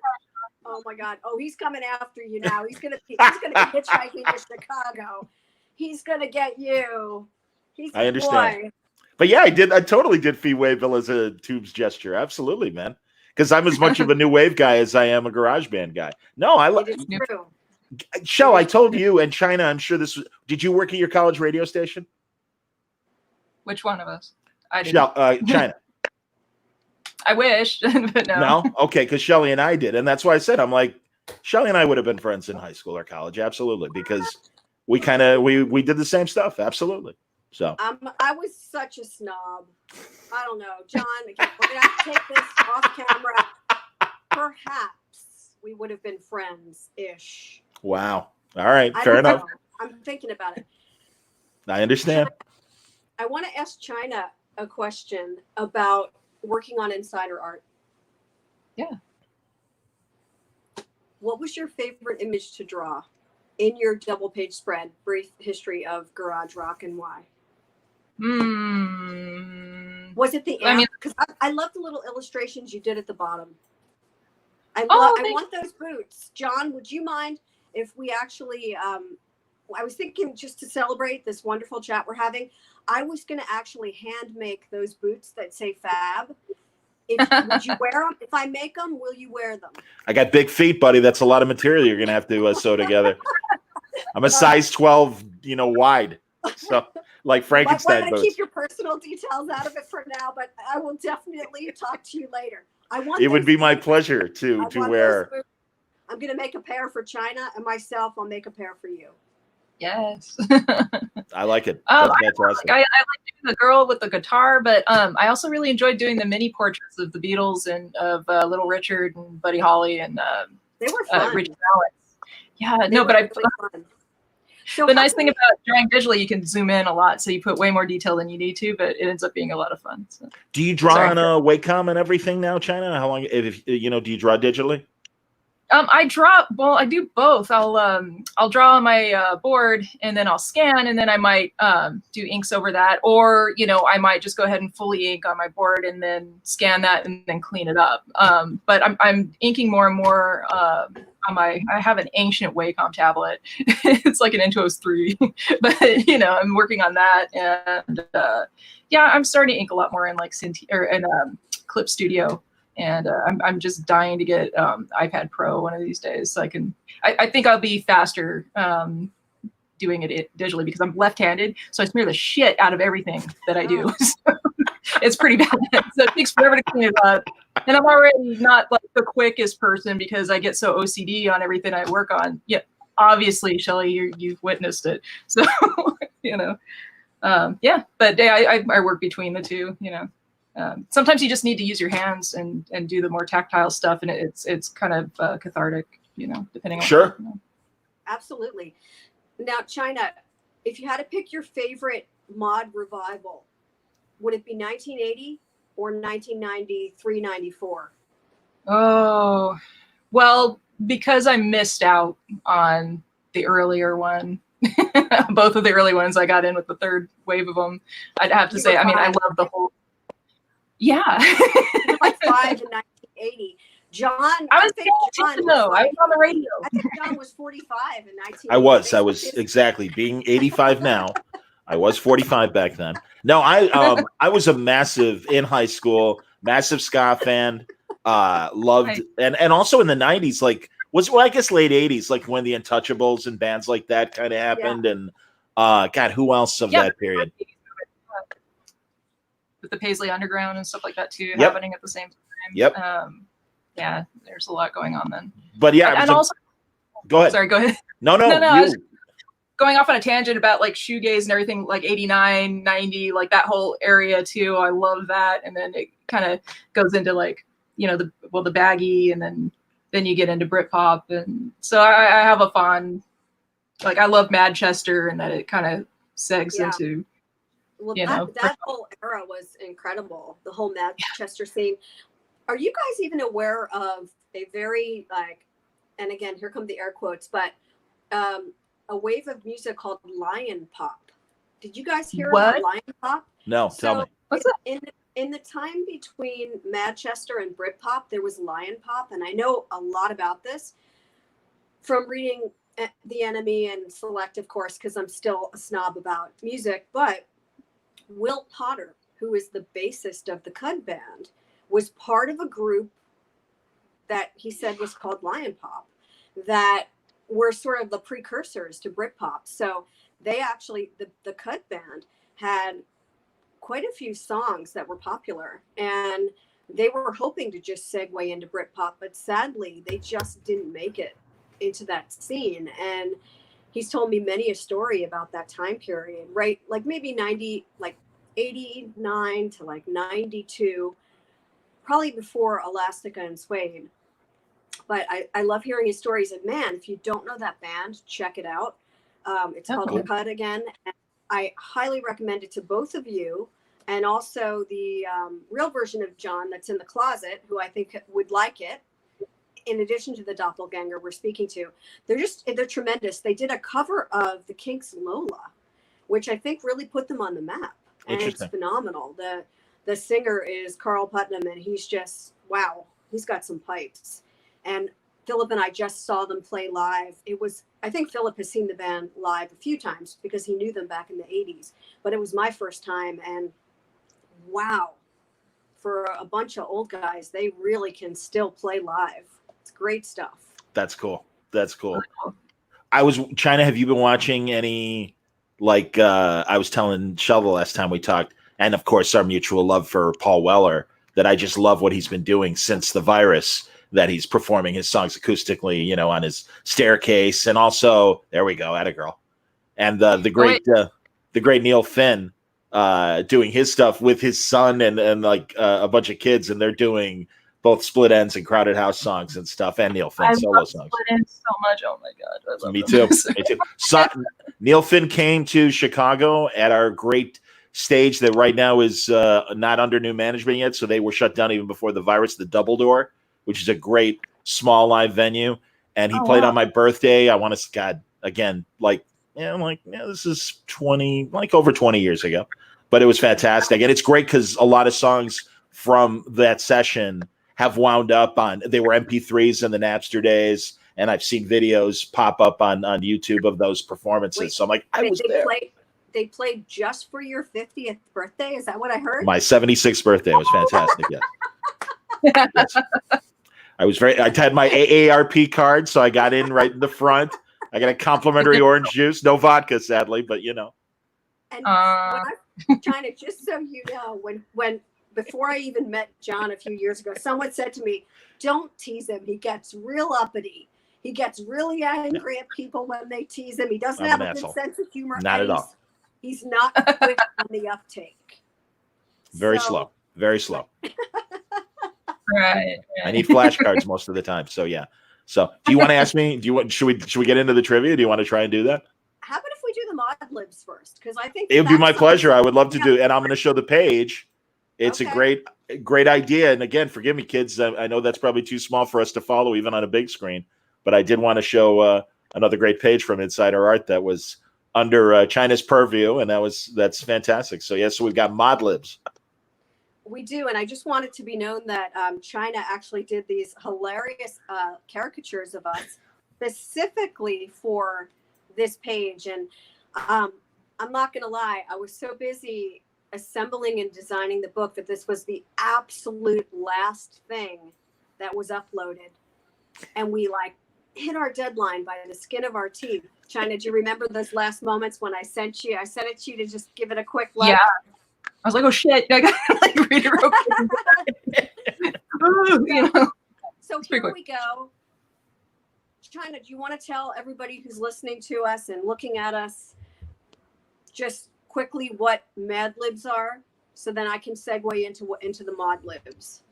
Oh my God. Oh, he's coming after you now. He's gonna be hitchhiking to Chicago. He's gonna get you. I understand. Boy. But yeah, I totally did Fee Waybill as a tubes gesture. Absolutely, man. Because I'm as much of a new wave guy as I am a garage band guy. No, I love it. Shell, I told you and Chynna, I'm sure this was. Did you work at your college radio station? Which one of us? I did. Chynna. I wish, but no. No? Okay, because Shelly and I did. And that's why I said, I'm like, Shelly and I would have been friends in high school or college. Absolutely. Because we did the same stuff. Absolutely. So I was such a snob. I don't know. John, again, we're going to have to take this off camera. Perhaps we would have been friends-ish. Wow. All right. Fair enough. I'm thinking about it. I understand. I want to ask Chynna a question about working on Insider Art. Yeah. what was your favorite image to draw in your double page spread, brief history of garage rock, and why? Was it the amp? I mean, because I love the little illustrations you did at the bottom. I want those boots. John, would you mind if we actually, I was thinking, just to celebrate this wonderful chat we're having, I was going to actually hand make those boots that say Fab. Would you wear them? If I make them, will you wear them? I got big feet, buddy. That's a lot of material you're going to have to sew together. I'm a size 12, wide. So, like Frankenstein I want boots. to keep your personal details out of it for now, but I will definitely talk to you later. It would be my pleasure to wear. I'm going to make a pair for Chynna, and myself, I'll make a pair for you. Yes. I like it. I That's awesome. like doing the girl with the guitar, but I also really enjoyed doing the mini portraits of the Beatles and of Little Richard and Buddy Holly and they were fun. Richard Valens. Yeah, really fun. So the nice thing about drawing digitally, you can zoom in a lot, so you put way more detail than you need to, but it ends up being a lot of fun. So. Do you draw on Wacom and everything now, Chynna? How long? Do you draw digitally? I do both. I'll draw on my board, and then I'll scan, and then I might do inks over that, or I might just go ahead and fully ink on my board and then scan that and then clean it up. But I'm inking more and more on I have an ancient Wacom tablet. It's like an Intuos 3, but I'm working on that, and I'm starting to ink a lot more in like Clip Studio. And I'm just dying to get iPad Pro one of these days, so I can. I think I'll be faster doing it digitally because I'm left-handed, so I smear the shit out of everything that I do. So it's pretty bad. So it takes forever to clean it up, and I'm already not like the quickest person because I get so OCD on everything I work on. Yeah, obviously, Shelly, you've witnessed it. So but I work between the two. Sometimes you just need to use your hands and do the more tactile stuff, and it's kind of cathartic, depending on. Sure. Absolutely. Now, Chynna, if you had to pick your favorite mod revival, would it be 1980 or 1993, 94? Oh, well, because I missed out on the earlier one. Both of the early ones, I got in with the third wave of them. I'd have to say, I love the whole. Yeah. Like 5 in 1980. John, I was on the radio. I think John was 45 in 1980. I was exactly being 85 now. I was 45 back then. No, I was a massive in high school, massive ska fan. Loved and also in the 90s, I guess late 80s, like when the Untouchables and bands like that kind of happened, and God, who else of that period? With the Paisley Underground and stuff like that too, happening at the same time. Yep. There's a lot going on then. But also, go ahead. Sorry, go ahead. No. I was going off on a tangent about like shoegaze and everything, like 89, 90, like that whole area too. I love that, and then it kind of goes into like the baggy, and then you get into Britpop, and so I have a fond, like I love Manchester, and that it kind of segs into. Well, that whole era was incredible. The whole Manchester scene. Are you guys even aware of a very and again, here come the air quotes, but a wave of music called Lion Pop? Did you guys hear about Lion Pop? No, tell me. What's that? In the time between Manchester and Britpop, there was Lion Pop, and I know a lot about this from reading The Enemy and Select, of course, because I'm still a snob about music, but Will Potter, who is the bassist of the Cud Band, was part of a group that he said was called Lion Pop, that were sort of the precursors to Britpop. So they actually, the Cud Band had quite a few songs that were popular, and they were hoping to just segue into Britpop, but sadly they just didn't make it into that scene. And he's told me many a story about that time period, right? Like maybe 89 to like 92, probably before Elastica and Suede. But I love hearing his stories. And man, if you don't know that band, check it out. It's called The Cud again. And I highly recommend it to both of you. And also the real version of John that's in the closet, who I think would like it. in addition to the doppelganger we're speaking to, they're tremendous. They did a cover of the Kinks' Lola, which I think really put them on the map. And it's phenomenal. The singer is Carl Putnam, and he's just, wow, he's got some pipes. And Philip and I just saw them play live. I think Philip has seen the band live a few times because he knew them back in the 80s, but it was my first time. And wow, for a bunch of old guys, they really can still play live. It's great stuff. That's cool. Chynna, have you been watching any, like, I was telling Shell the last time we talked, and of course our mutual love for Paul Weller, that I just love what he's been doing since the virus, that he's performing his songs acoustically, you know, on his staircase. And also, there we go, atta girl. And the great Neil Finn doing his stuff with his son and like a bunch of kids, and they're doing both Split Ends and Crowded House songs and stuff, and Neil Finn solo songs. Split Ends so much. Oh my God. I love Me them. too. Me too. So, Neil Finn came to Chicago at our great stage that right now is not under new management yet. So they were shut down even before the virus, the Double Door, which is a great small live venue. And he played on my birthday. I want to, God, again, this is over 20 years ago, but it was fantastic. And it's great because a lot of songs from that session have wound up they were MP3s in the Napster days. And I've seen videos pop up on YouTube of those performances. Wait, so I'm like, I was there. They played just for your 50th birthday? Is that what I heard? My 76th birthday was fantastic. Yeah. Yes. I had my AARP card, so I got in right in the front. I got a complimentary orange juice, no vodka, sadly, but you know. And Chynna, just so you know, when before I even met John a few years ago, someone said to me, "Don't tease him. He gets real uppity. He gets really angry at people when they tease him. He doesn't have a good sense of humor. Not at all. He's not quick on the uptake. Very slow. Very slow." Right. I need flashcards most of the time. So yeah. So do you want to ask me? Should we get into the trivia? Do you want to try and do that? How about if we do the Mod Libs first? Because I think it would be my pleasure. I would love to do, and I'm going to show the page. It's a great idea. And again, forgive me, kids. I know that's probably too small for us to follow even on a big screen, but I did want to show another great page from Insider Art that was under Chynna's purview, and that's fantastic. So yes, so we've got Mod Libs. We do, and I just wanted to be known that Chynna actually did these hilarious caricatures of us specifically for this page. And I'm not going to lie, I was so busy assembling and designing the book that this was the absolute last thing that was uploaded. And we hit our deadline by the skin of our teeth. Chynna, do you remember those last moments when I sent it to you to just give it a quick look? Yeah. I was like, oh shit, I gotta read it real quick. So here we go. Chynna, do you want to tell everybody who's listening to us and looking at us just quickly what Mad Libs are, so then I can segue into the Mod Libs?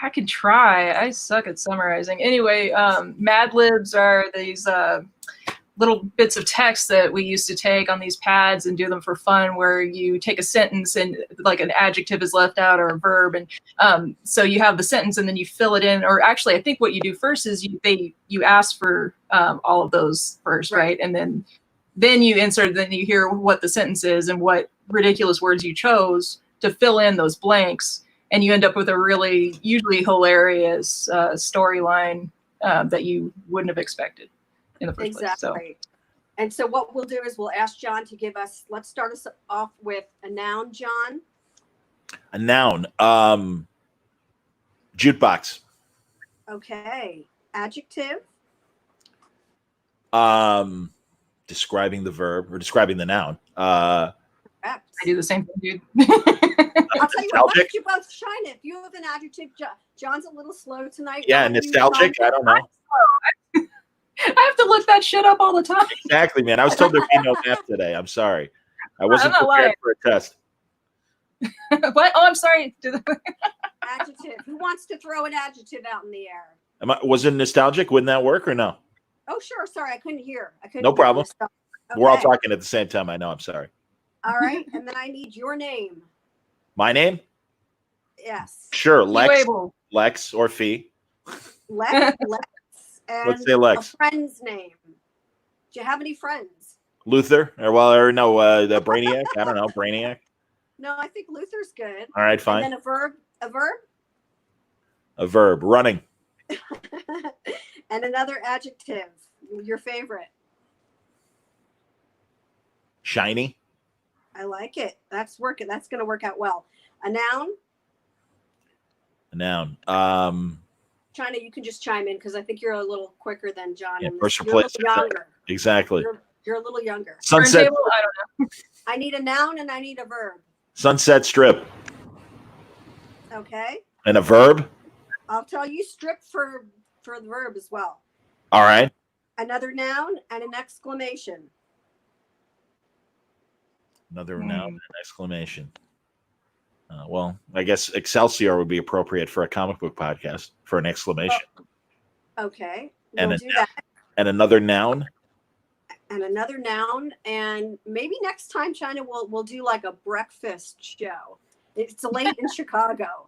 I can try. I suck at summarizing. Anyway, Mad Libs are these little bits of text that we used to take on these pads and do them for fun, where you take a sentence and like an adjective is left out or a verb. And so you have the sentence and then you fill it in, or actually I think what you do first is you ask for all of those first, right? And then you insert, then you hear what the sentence is and what ridiculous words you chose to fill in those blanks. And you end up with a really usually hilarious storyline that you wouldn't have expected in the first place. So. And so what we'll do is we'll ask John to give us, let's start us off with a noun, John. A noun. Jukebox. Okay. Adjective. Describing the verb or describing the noun. I do the same thing, dude. I'll tell you what, why don't you both shine it? If you have an adjective, John's a little slow tonight. Yeah, nostalgic. I don't know. I have to look that shit up all the time. Exactly, man. I was told there'd be no math today. I'm sorry. I wasn't prepared for a test. What? Oh, I'm sorry. Adjective. Who wants to throw an adjective out in the air? Was it nostalgic? Wouldn't that work or no? Oh, sure. Sorry, I couldn't hear. No problem. Okay. We're all talking at the same time. I know. I'm sorry. All right. And then I need your name. My name? Yes. Sure. Lex or Fee. Lex, Let's and say Lex. a friend's name. Do you have any friends? Luther, the Brainiac. I don't know, Brainiac. No, I think Luther's good. All right, fine. And then a verb. A verb, running. And another adjective, your favorite. Shiny. I like it. That's working. That's going to work out well. A noun. A noun. Chynna, you can just chime in because I think you're a little quicker than John. Yeah, And first you're a place. little younger. Exactly. You're a little younger. Sunset. Turntable? I don't know. I need a noun and I need a verb. Sunset Strip. Okay. And a verb. I'll tell you strip for the verb as well. All right. Another noun and an exclamation. Another noun and exclamation. Well, I guess Excelsior would be appropriate for a comic book podcast for an exclamation. Oh, okay. And We'll do that. And another noun. And another noun. And maybe next time, Chynna, we'll do like a breakfast show. It's late in Chicago.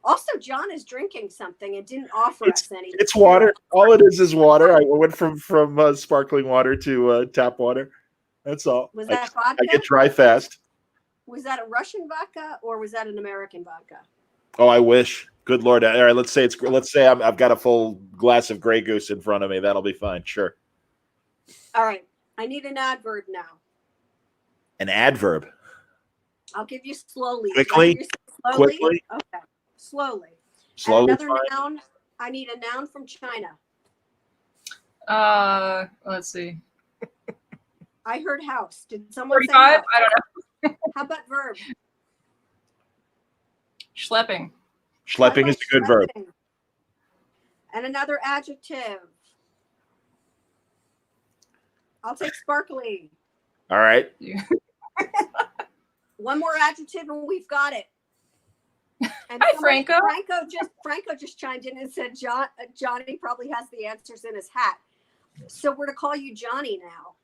Also, John is drinking something and didn't offer us any. It's water. All it is water. I went from sparkling water to tap water. That's all. Was that vodka? I get dry fast. Was that a Russian vodka or was that an American vodka? Oh, I wish. Good Lord. All right, let's say I've got a full glass of Grey Goose in front of me. That'll be fine. Sure. All right. I need an adverb now. An adverb. I'll give you slowly. Quickly? Slowly? Quickly? Okay. Slowly. Slowly. And another noun. I need a noun from Chynna. Let's see. I heard house. Did someone 45? say house? I don't know. How about verb? Schlepping. Schlepping is a good verb. And another adjective. I'll take sparkly. All right. One more adjective and we've got it. And Hi, Franco. Franco just chimed in and said Johnny probably has the answers in his hat. So we're to call you Johnny now.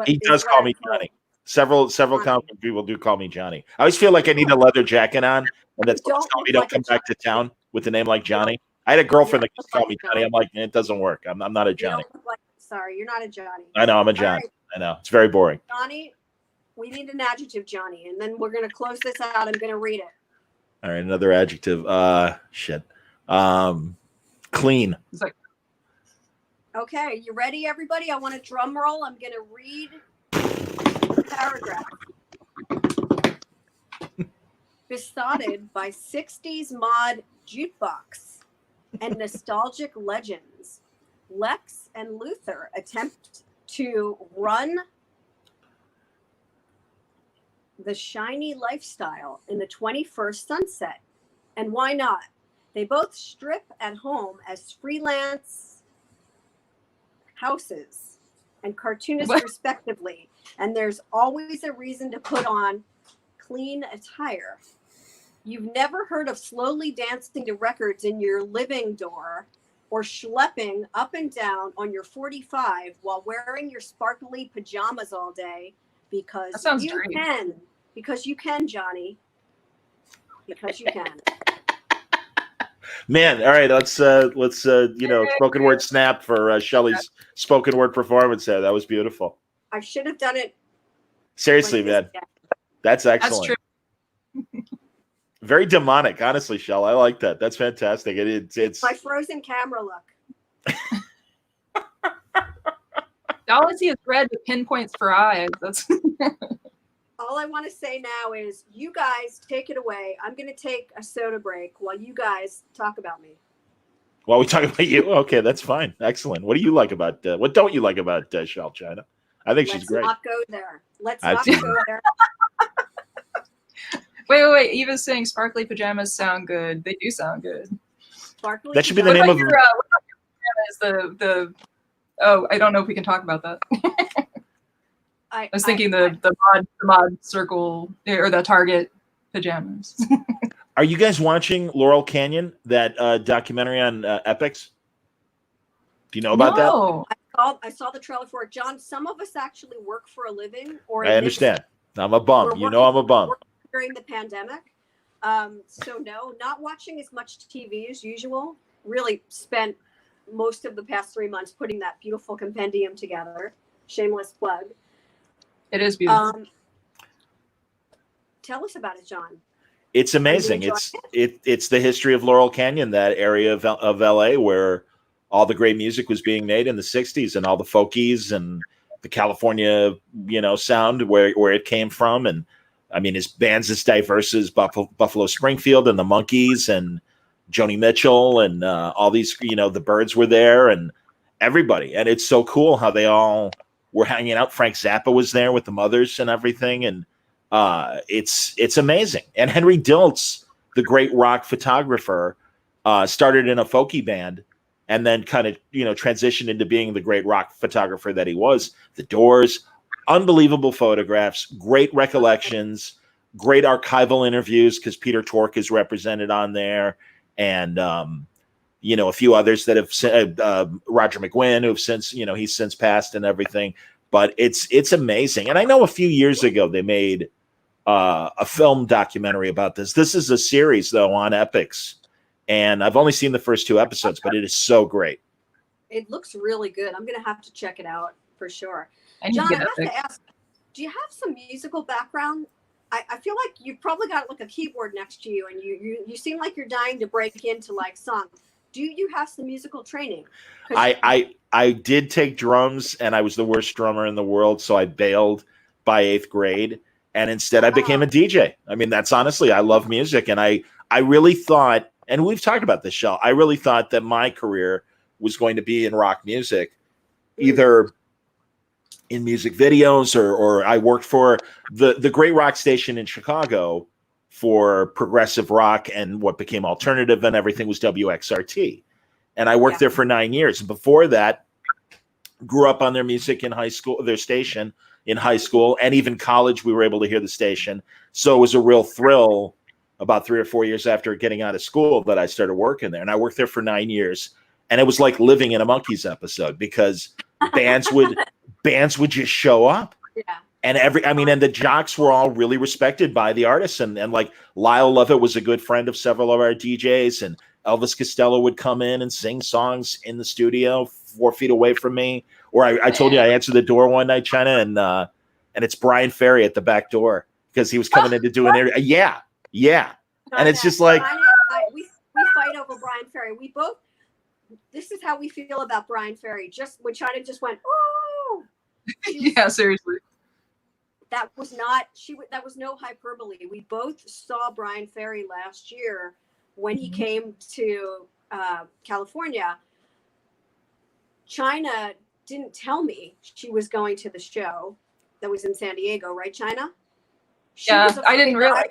He does call me Johnny. Several comic people do call me Johnny. I always feel like I need a leather jacket on, and that's tell me don't come back to town with a name like Johnny. I had a girlfriend that used to call me Johnny. I'm like, it doesn't work. I'm not a Johnny. Sorry, you're not a Johnny. I know, I'm a Johnny. Right. I know. It's very boring. Johnny, we need an adjective, Johnny, and then we're going to close this out. I'm going to read it. All right, another adjective. Clean. Okay, you ready, everybody? I want a drum roll. I'm going to read the paragraph. Besotted by 60s mod jukebox and nostalgic legends, Lex and Luther attempt to run the shiny lifestyle in the 21st sunset. And why not? They both strip at home as freelance houses and cartoonists respectively. And there's always a reason to put on clean attire. You've never heard of slowly dancing to records in your living door or schlepping up and down on your 45 while wearing your sparkly pajamas all day because you can. Because you can, Johnny. Because you can. Man, all right, let's spoken word snap for Shelly's spoken word performance there. That was beautiful. I should have done it. Seriously, man. That's excellent. That's true. Very demonic, honestly, Shell. I like that. That's fantastic. It's my frozen camera look. All I see is red with pinpoints for eyes. That's all I want to say now is you guys take it away. I'm going to take a soda break while you guys talk about me. While we talk about you? Okay, that's fine. Excellent. What do you like about what don't you like about Shell, Chynna? I think she's great. Let's not go there. Let's not go there. Wait. Eva's saying sparkly pajamas sound good. They do sound good. Sparkly. That should be the name of the I don't know if we can talk about that. I was thinking the mod circle or the Target pajamas. Are you guys watching Laurel Canyon, that documentary on Epics? Do you know about that? I saw the trailer for it. John, some of us actually work for a living. I understand. I'm a bum. I'm a bum. During the pandemic. So no, not watching as much TV as usual. Really spent most of the past 3 months putting that beautiful compendium together. Shameless plug. It is beautiful. Tell us about it, John. It's amazing. It's the history of Laurel Canyon, that area of LA where all the great music was being made in the 60s, and all the folkies and the California, sound where it came from. And I mean, his band's as diverse as Buffalo Springfield and the Monkees and Joni Mitchell and all these, the Byrds were there and everybody. And it's so cool how they all were hanging out. Frank Zappa was there with the Mothers and everything. And it's amazing. And Henry Diltz, the great rock photographer, started in a folky band and then kind of, transitioned into being the great rock photographer that he was. The Doors, unbelievable photographs, great recollections, great archival interviews, because Peter Tork is represented on there. And, a few others that have, Roger McGuinn, who have since, he's since passed and everything. But it's amazing. And I know a few years ago they made a film documentary about this. This is a series, though, on Epix. And I've only seen the first 2 episodes, but it is so great. It looks really good. I'm going to have to check it out for sure. I John, I have to ask, do you have some musical background? I feel like you've probably got like a keyboard next to you, and you seem like you're dying to break into like songs. Do you have some musical training? I did take drums, and I was the worst drummer in the world, so I bailed by 8th grade, and instead I became a DJ. I mean, that's honestly, I love music, and I really thought, and we've talked about this, Shell, I really thought that my career was going to be in rock music, either in music videos or I worked for the great rock station in Chicago for progressive rock, and what became alternative and everything was WXRT. And I worked there for 9 years. And before that, grew up on their music in high school, their station in high school, and even college, we were able to hear the station. So it was a real thrill about 3 or 4 years after getting out of school that I started working there. And I worked there for 9 years. And it was like living in a Monkees episode, because bands would just show up. Yeah. And and the jocks were all really respected by the artists. And like Lyle Lovett was a good friend of several of our DJs, and Elvis Costello would come in and sing songs in the studio 4 feet away from me. Or I told you I answered the door one night, Chynna, and it's Brian Ferry at the back door, because he was coming in to do an interview. Yeah. And it's just like, we fight over Brian Ferry. We both. This is how we feel about Brian Ferry. Just when Chynna just went, oh, yeah, seriously. That was no hyperbole. We both saw Brian Ferry last year when he came to California. Chynna didn't tell me she was going to the show that was in San Diego, right, Chynna? I didn't realize.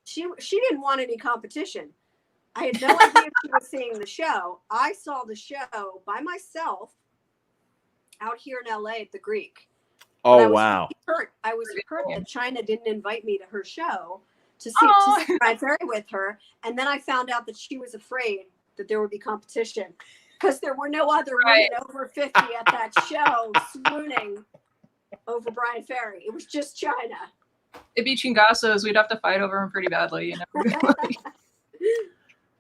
She didn't want any competition. I had no idea she was seeing the show. I saw the show by myself out here in LA at the Greek. Oh, wow. I was hurt that Chynna didn't invite me to her show to see Brian Ferry with her. And then I found out that she was afraid that there would be competition, because there were no other women over 50 at that show swooning over Brian Ferry. It was just Chynna. It'd be Chingasos. We'd have to fight over him pretty badly,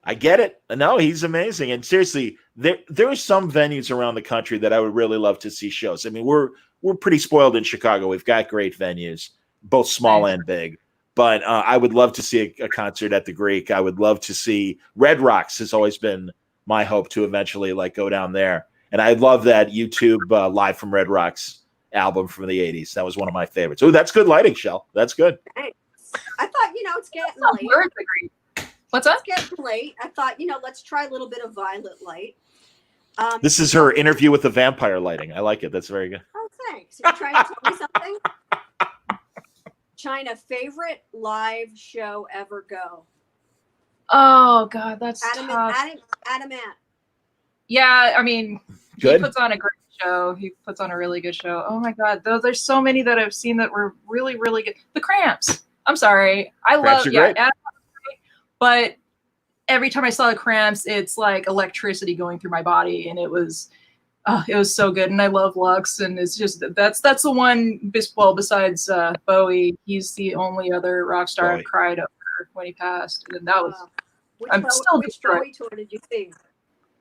I get it. No, he's amazing. And seriously, there are some venues around the country that I would really love to see shows. I mean, we're pretty spoiled in Chicago. We've got great venues, both small and big. But I would love to see a concert at the Greek. I would love to see Red Rocks. Has always been my hope to eventually go down there. And I love that YouTube Live from Red Rocks album from the 80s. That was one of my favorites. Oh, that's good lighting, Shell. That's good. Thanks. I thought, it's getting late. What's up? It's getting late. I thought, let's try a little bit of violet light. This is her interview with the vampire lighting. I like it. That's very good. Oh, thanks. Are you trying to tell me something? Chynna, favorite live show ever go? Oh, God, that's tough. Adamant. Yeah, I mean, good. He puts on a great show. He puts on a really good show. Oh, my God. There's so many that I've seen that were really, really good. The Cramps. I'm sorry. I love Adam, but every time I saw the Cramps, it's like electricity going through my body, and it was so good. And I love Lux, and it's just that's the one. Well, besides Bowie, he's the only other rock star I've cried over when he passed, and that was. Which Bowie tour did you see?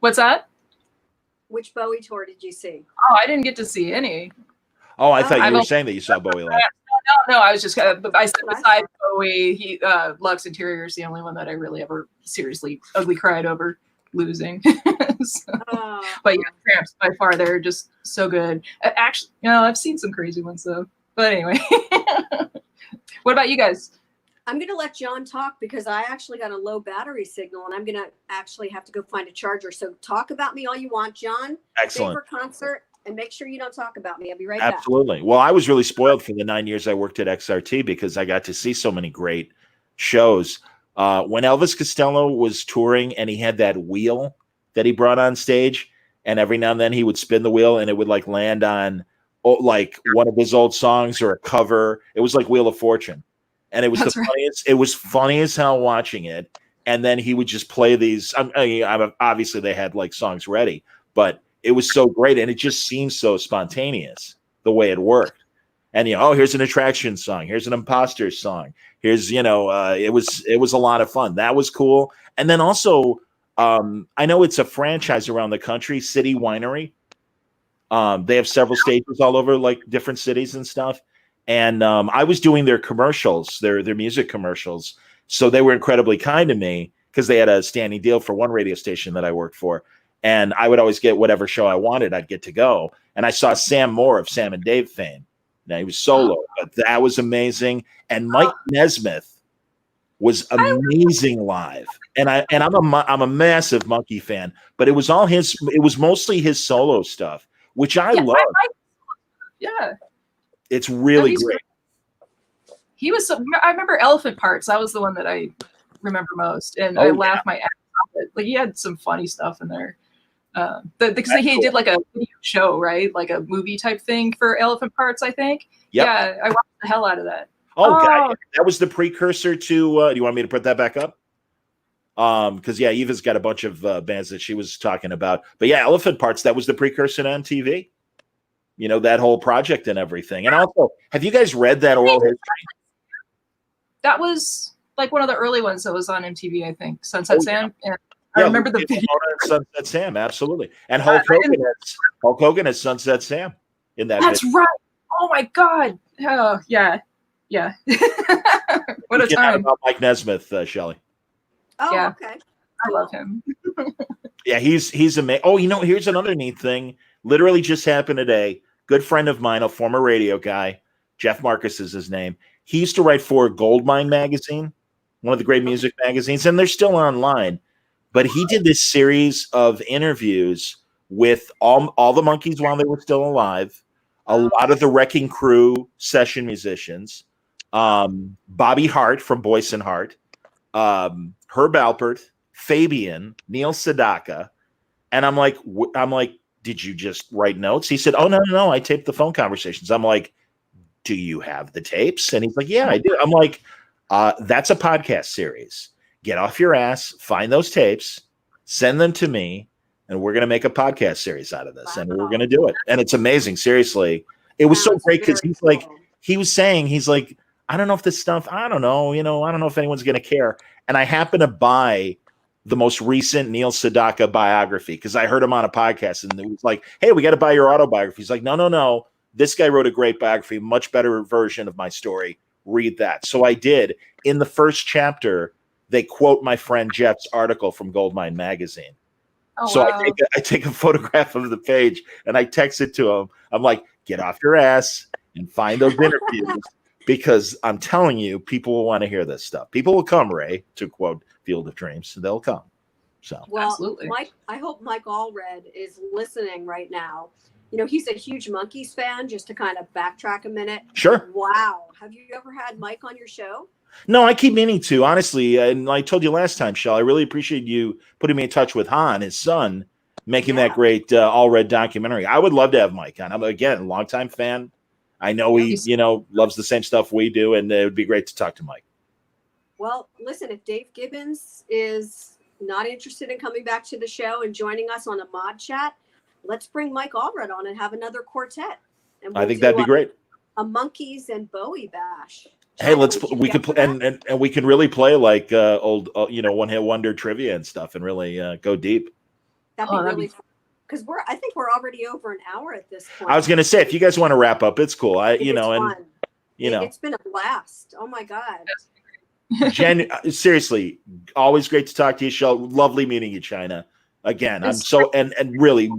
What's that? Which Bowie tour did you see? Oh, I didn't get to see any. Oh, I thought you I've were only- saying that you saw Bowie live. No, I was just I said That's what I besides Bowie, Lux Interior is the only one that I really ever seriously ugly cried over losing. So, but yeah, Tramps by far, they're just so good. Actually, I've seen some crazy ones though. But anyway, what about you guys? I'm going to let John talk because I actually got a low battery signal and I'm going to actually have to go find a charger. So talk about me all you want, John. Excellent. Favorite concert, and make sure you don't talk about me. I'll be right Absolutely. Well, I was really spoiled for the 9 years I worked at XRT because I got to see so many great shows. When Elvis Costello was touring and he had that wheel that he brought on stage, and every now and then he would spin the wheel and it would like land on like one of his old songs or a cover. It was like Wheel of Fortune. And it was That's the right. funniest. It was funny as hell watching it. And then he would just play these. Obviously, they had like songs ready, but it was so great, and it just seemed so spontaneous the way it worked. And here's an attraction song. Here's an imposter song. Here's it was a lot of fun. That was cool. And then also, I know it's a franchise around the country, City Winery. They have several stages all over like different cities and stuff. And I was doing their commercials, their music commercials. So they were incredibly kind to me because they had a standing deal for one radio station that I worked for. And I would always get whatever show I wanted, I'd get to go. And I saw Sam Moore of Sam and Dave fame. Now he was solo, but that was amazing. And Mike Nesmith was amazing live. And I'm a massive Monkey fan, but it was mostly his solo stuff, which I love. Yeah. It's really great. He was I remember Elephant Parts. That was the one that I remember most. And I laughed my ass off it. Like he had some funny stuff in there. Because he did like a video show, right? Like a movie type thing for Elephant Parts, I think. Yep. Yeah, I watched the hell out of that. God, that was the precursor to do you want me to put that back up? Because Eva's got a bunch of bands that she was talking about. But yeah, Elephant Parts, that was the precursor to MTV. That whole project and everything. And also, have you guys read that oral history? That was like one of the early ones that was on MTV, I think. Sunset Sam. And I remember the video. Sunset Sam, absolutely. And Hulk Hogan has Sunset Sam in that. That's right. Oh my God. Oh yeah. What a time. About Mike Nesmith, Shelly. Oh, yeah. Okay. I love him. Yeah, he's amazing. Oh, here's another neat thing. Literally just happened today. Good friend of mine, a former radio guy, Jeff Marcus is his name. He used to write for Goldmine magazine, one of the great music magazines, and they're still online. But he did this series of interviews with all the Monkees while they were still alive, a lot of the Wrecking Crew session musicians, Bobby Hart from Boyce and Hart, Herb Alpert, Fabian, Neil Sedaka, and I'm like, did you just write notes? He said, oh, no, I taped the phone conversations. I'm like, do you have the tapes? And he's like, yeah, I do. I'm like, that's a podcast series. Get off your ass, find those tapes, send them to me, and we're going to make a podcast series out of this. Wow. And we're going to do it. And it's amazing. Seriously. It was so great because he's like, I don't know if this stuff, I don't know if anyone's going to care. And I happen to buy the most recent Neil Sedaka biography because I heard him on a podcast and it was like, hey, we got to buy your autobiography. He's like, no. This guy wrote a great biography, much better version of my story. Read that. So I did. In the first chapter, they quote my friend Jeff's article from Goldmine magazine. Oh, so wow. I take a photograph of the page and I text it to him. I'm like, get off your ass and find those interviews because I'm telling you, people will want to hear this stuff. People will come, Ray, to quote Field of Dreams. They'll come. So absolutely. Mike, I hope Mike Allred is listening right now. He's a huge Monkees fan, just to kind of backtrack a minute. Sure. Wow. Have you ever had Mike on your show? No, I keep meaning to, honestly. And I told you last time, Shell, I really appreciate you putting me in touch with Han, his son, making that great Allred documentary. I would love to have Mike on. I'm, again, a longtime fan. I know he, loves the same stuff we do, and it would be great to talk to Mike. Well, listen, if Dave Gibbons is not interested in coming back to the show and joining us on a mod chat, let's bring Mike Allred on and have another quartet. And I think that'd be great. A Monkees and Bowie bash. Hey, we could play, and we can really play like old, one hit wonder trivia and stuff, and really go deep. That'd be really fun. because I think we're already over an hour at this point. I was going to say, if you guys want to wrap up, it's cool. It's fun. And it's been a blast. Oh my God. Jen, seriously, always great to talk to you, Shell. Lovely meeting you, Chynna. Again, I'm so and really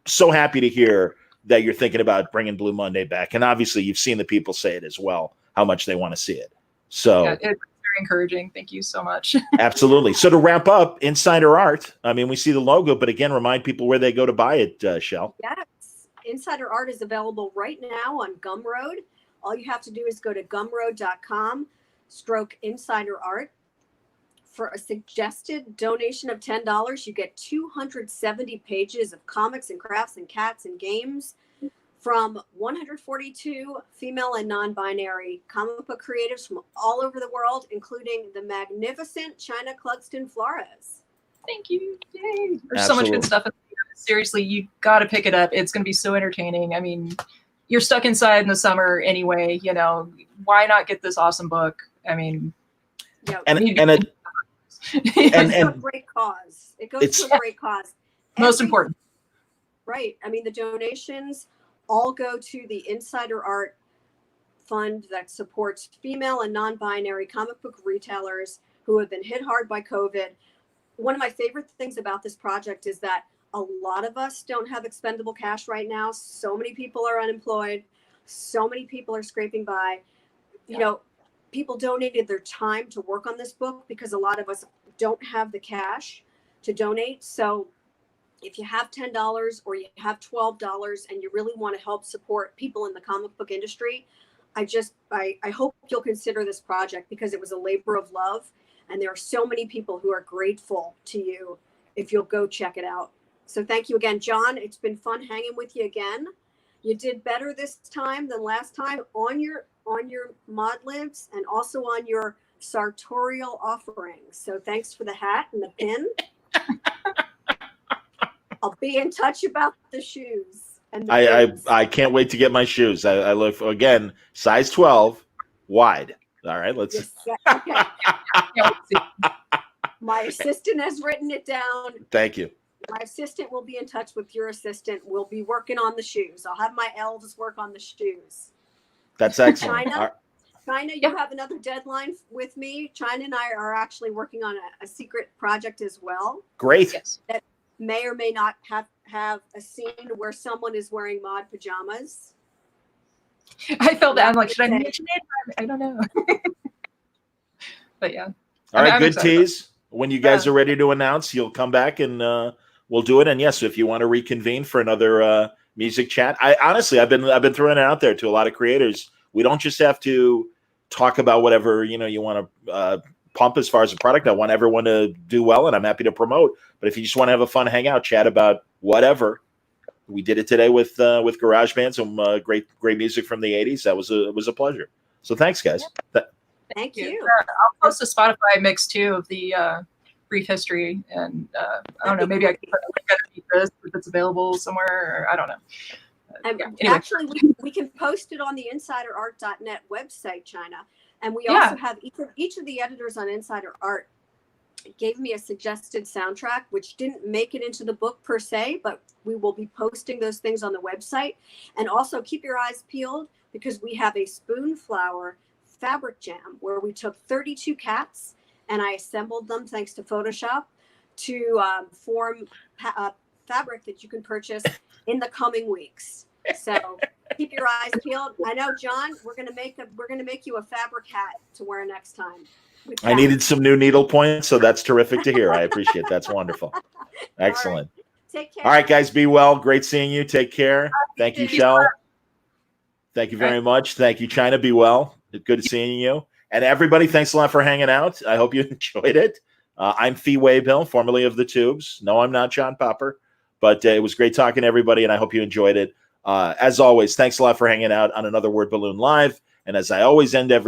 so happy to hear that you're thinking about bringing Blue Monday back. And obviously, you've seen the people say it as well, how much they want to see it. So yeah, it's very encouraging. Thank you so much. Absolutely. So to wrap up, Insider Art. I mean, we see the logo, but again, remind people where they go to buy it, Shell. Yes, Insider Art is available right now on Gumroad. All you have to do is go to gumroad.com/Insider Art. For a suggested donation of $10, you get 270 pages of comics and crafts and cats and games from 142 female and non-binary comic book creatives from all over the world, including the magnificent Chynna Clugston Flores. Thank you. Yay. There's so much good stuff. Seriously, you got to pick it up. It's going to be so entertaining. I mean, you're stuck inside in the summer anyway, why not get this awesome book? I mean, it goes to a great cause. It goes to a great cause. Most important. Right. I mean, the donations all go to the Insider Art Fund that supports female and non-binary comic book retailers who have been hit hard by COVID. One of my favorite things about this project is that a lot of us don't have expendable cash right now. So many people are unemployed. So many people are scraping by. People donated their time to work on this book because a lot of us don't have the cash to donate. So if you have $10 or you have $12 and you really want to help support people in the comic book industry, I hope you'll consider this project because it was a labor of love. And there are so many people who are grateful to you if you'll go check it out. So thank you again, John. It's been fun hanging with you again. You did better this time than last time on your mod libs and also on your sartorial offerings. So thanks for the hat and the pin. I'll be in touch about the shoes. And I can't wait to get my shoes. I look for, again, size 12, wide. All right, let's. Yes, okay. My assistant has written it down. Thank you. My assistant will be in touch with your assistant. We'll be working on the shoes. I'll have my elves work on the shoes. That's excellent. Chynna, you have another deadline with me. Chynna and I are actually working on a secret project as well. Great. Yes. That may or may not have a scene where someone is wearing mod pajamas. I felt that. I'm like, should I mention it? I don't know. But yeah. All right, good tease. When you guys are ready to announce, you'll come back and we'll do it. And yes, if you want to reconvene for another music chat, I've been throwing it out there to a lot of creators. We don't just have to talk about whatever you want to pump as far as a product. I want everyone to do well, and I'm happy to promote. But if you just want to have a fun hangout, chat about whatever. We did it today with GarageBand, some great music from the '80s. It was a pleasure. So thanks, guys. Thank you. I'll post a Spotify mix too of the brief history, and I don't know, maybe I can put a link underneath this if it's available somewhere. Or I don't know. Anyway. Actually, we can post it on the InsiderArt.net website, Chynna, and we also have each of the editors on Insider Art gave me a suggested soundtrack, which didn't make it into the book per se, but we will be posting those things on the website. And also keep your eyes peeled because we have a Spoonflower fabric jam where we took 32 cats and I assembled them thanks to Photoshop to form fabric that you can purchase in the coming weeks. So keep your eyes peeled. I know, John, we're gonna make you a fabric hat to wear next time. I needed some new needle points, so that's terrific to hear. I appreciate it. That's wonderful. Excellent. All right. Take care. All right, guys, be well. Great seeing you. Take care. Thank you, Shell. Thank you very much. Thank you, Chynna. Be well. Good seeing you. And everybody, thanks a lot for hanging out. I hope you enjoyed it. I'm Fee Waybill, formerly of The Tubes. No, I'm not John Popper, but it was great talking to everybody, and I hope you enjoyed it. As always, thanks a lot for hanging out on another Word Balloon Live. And as I always end every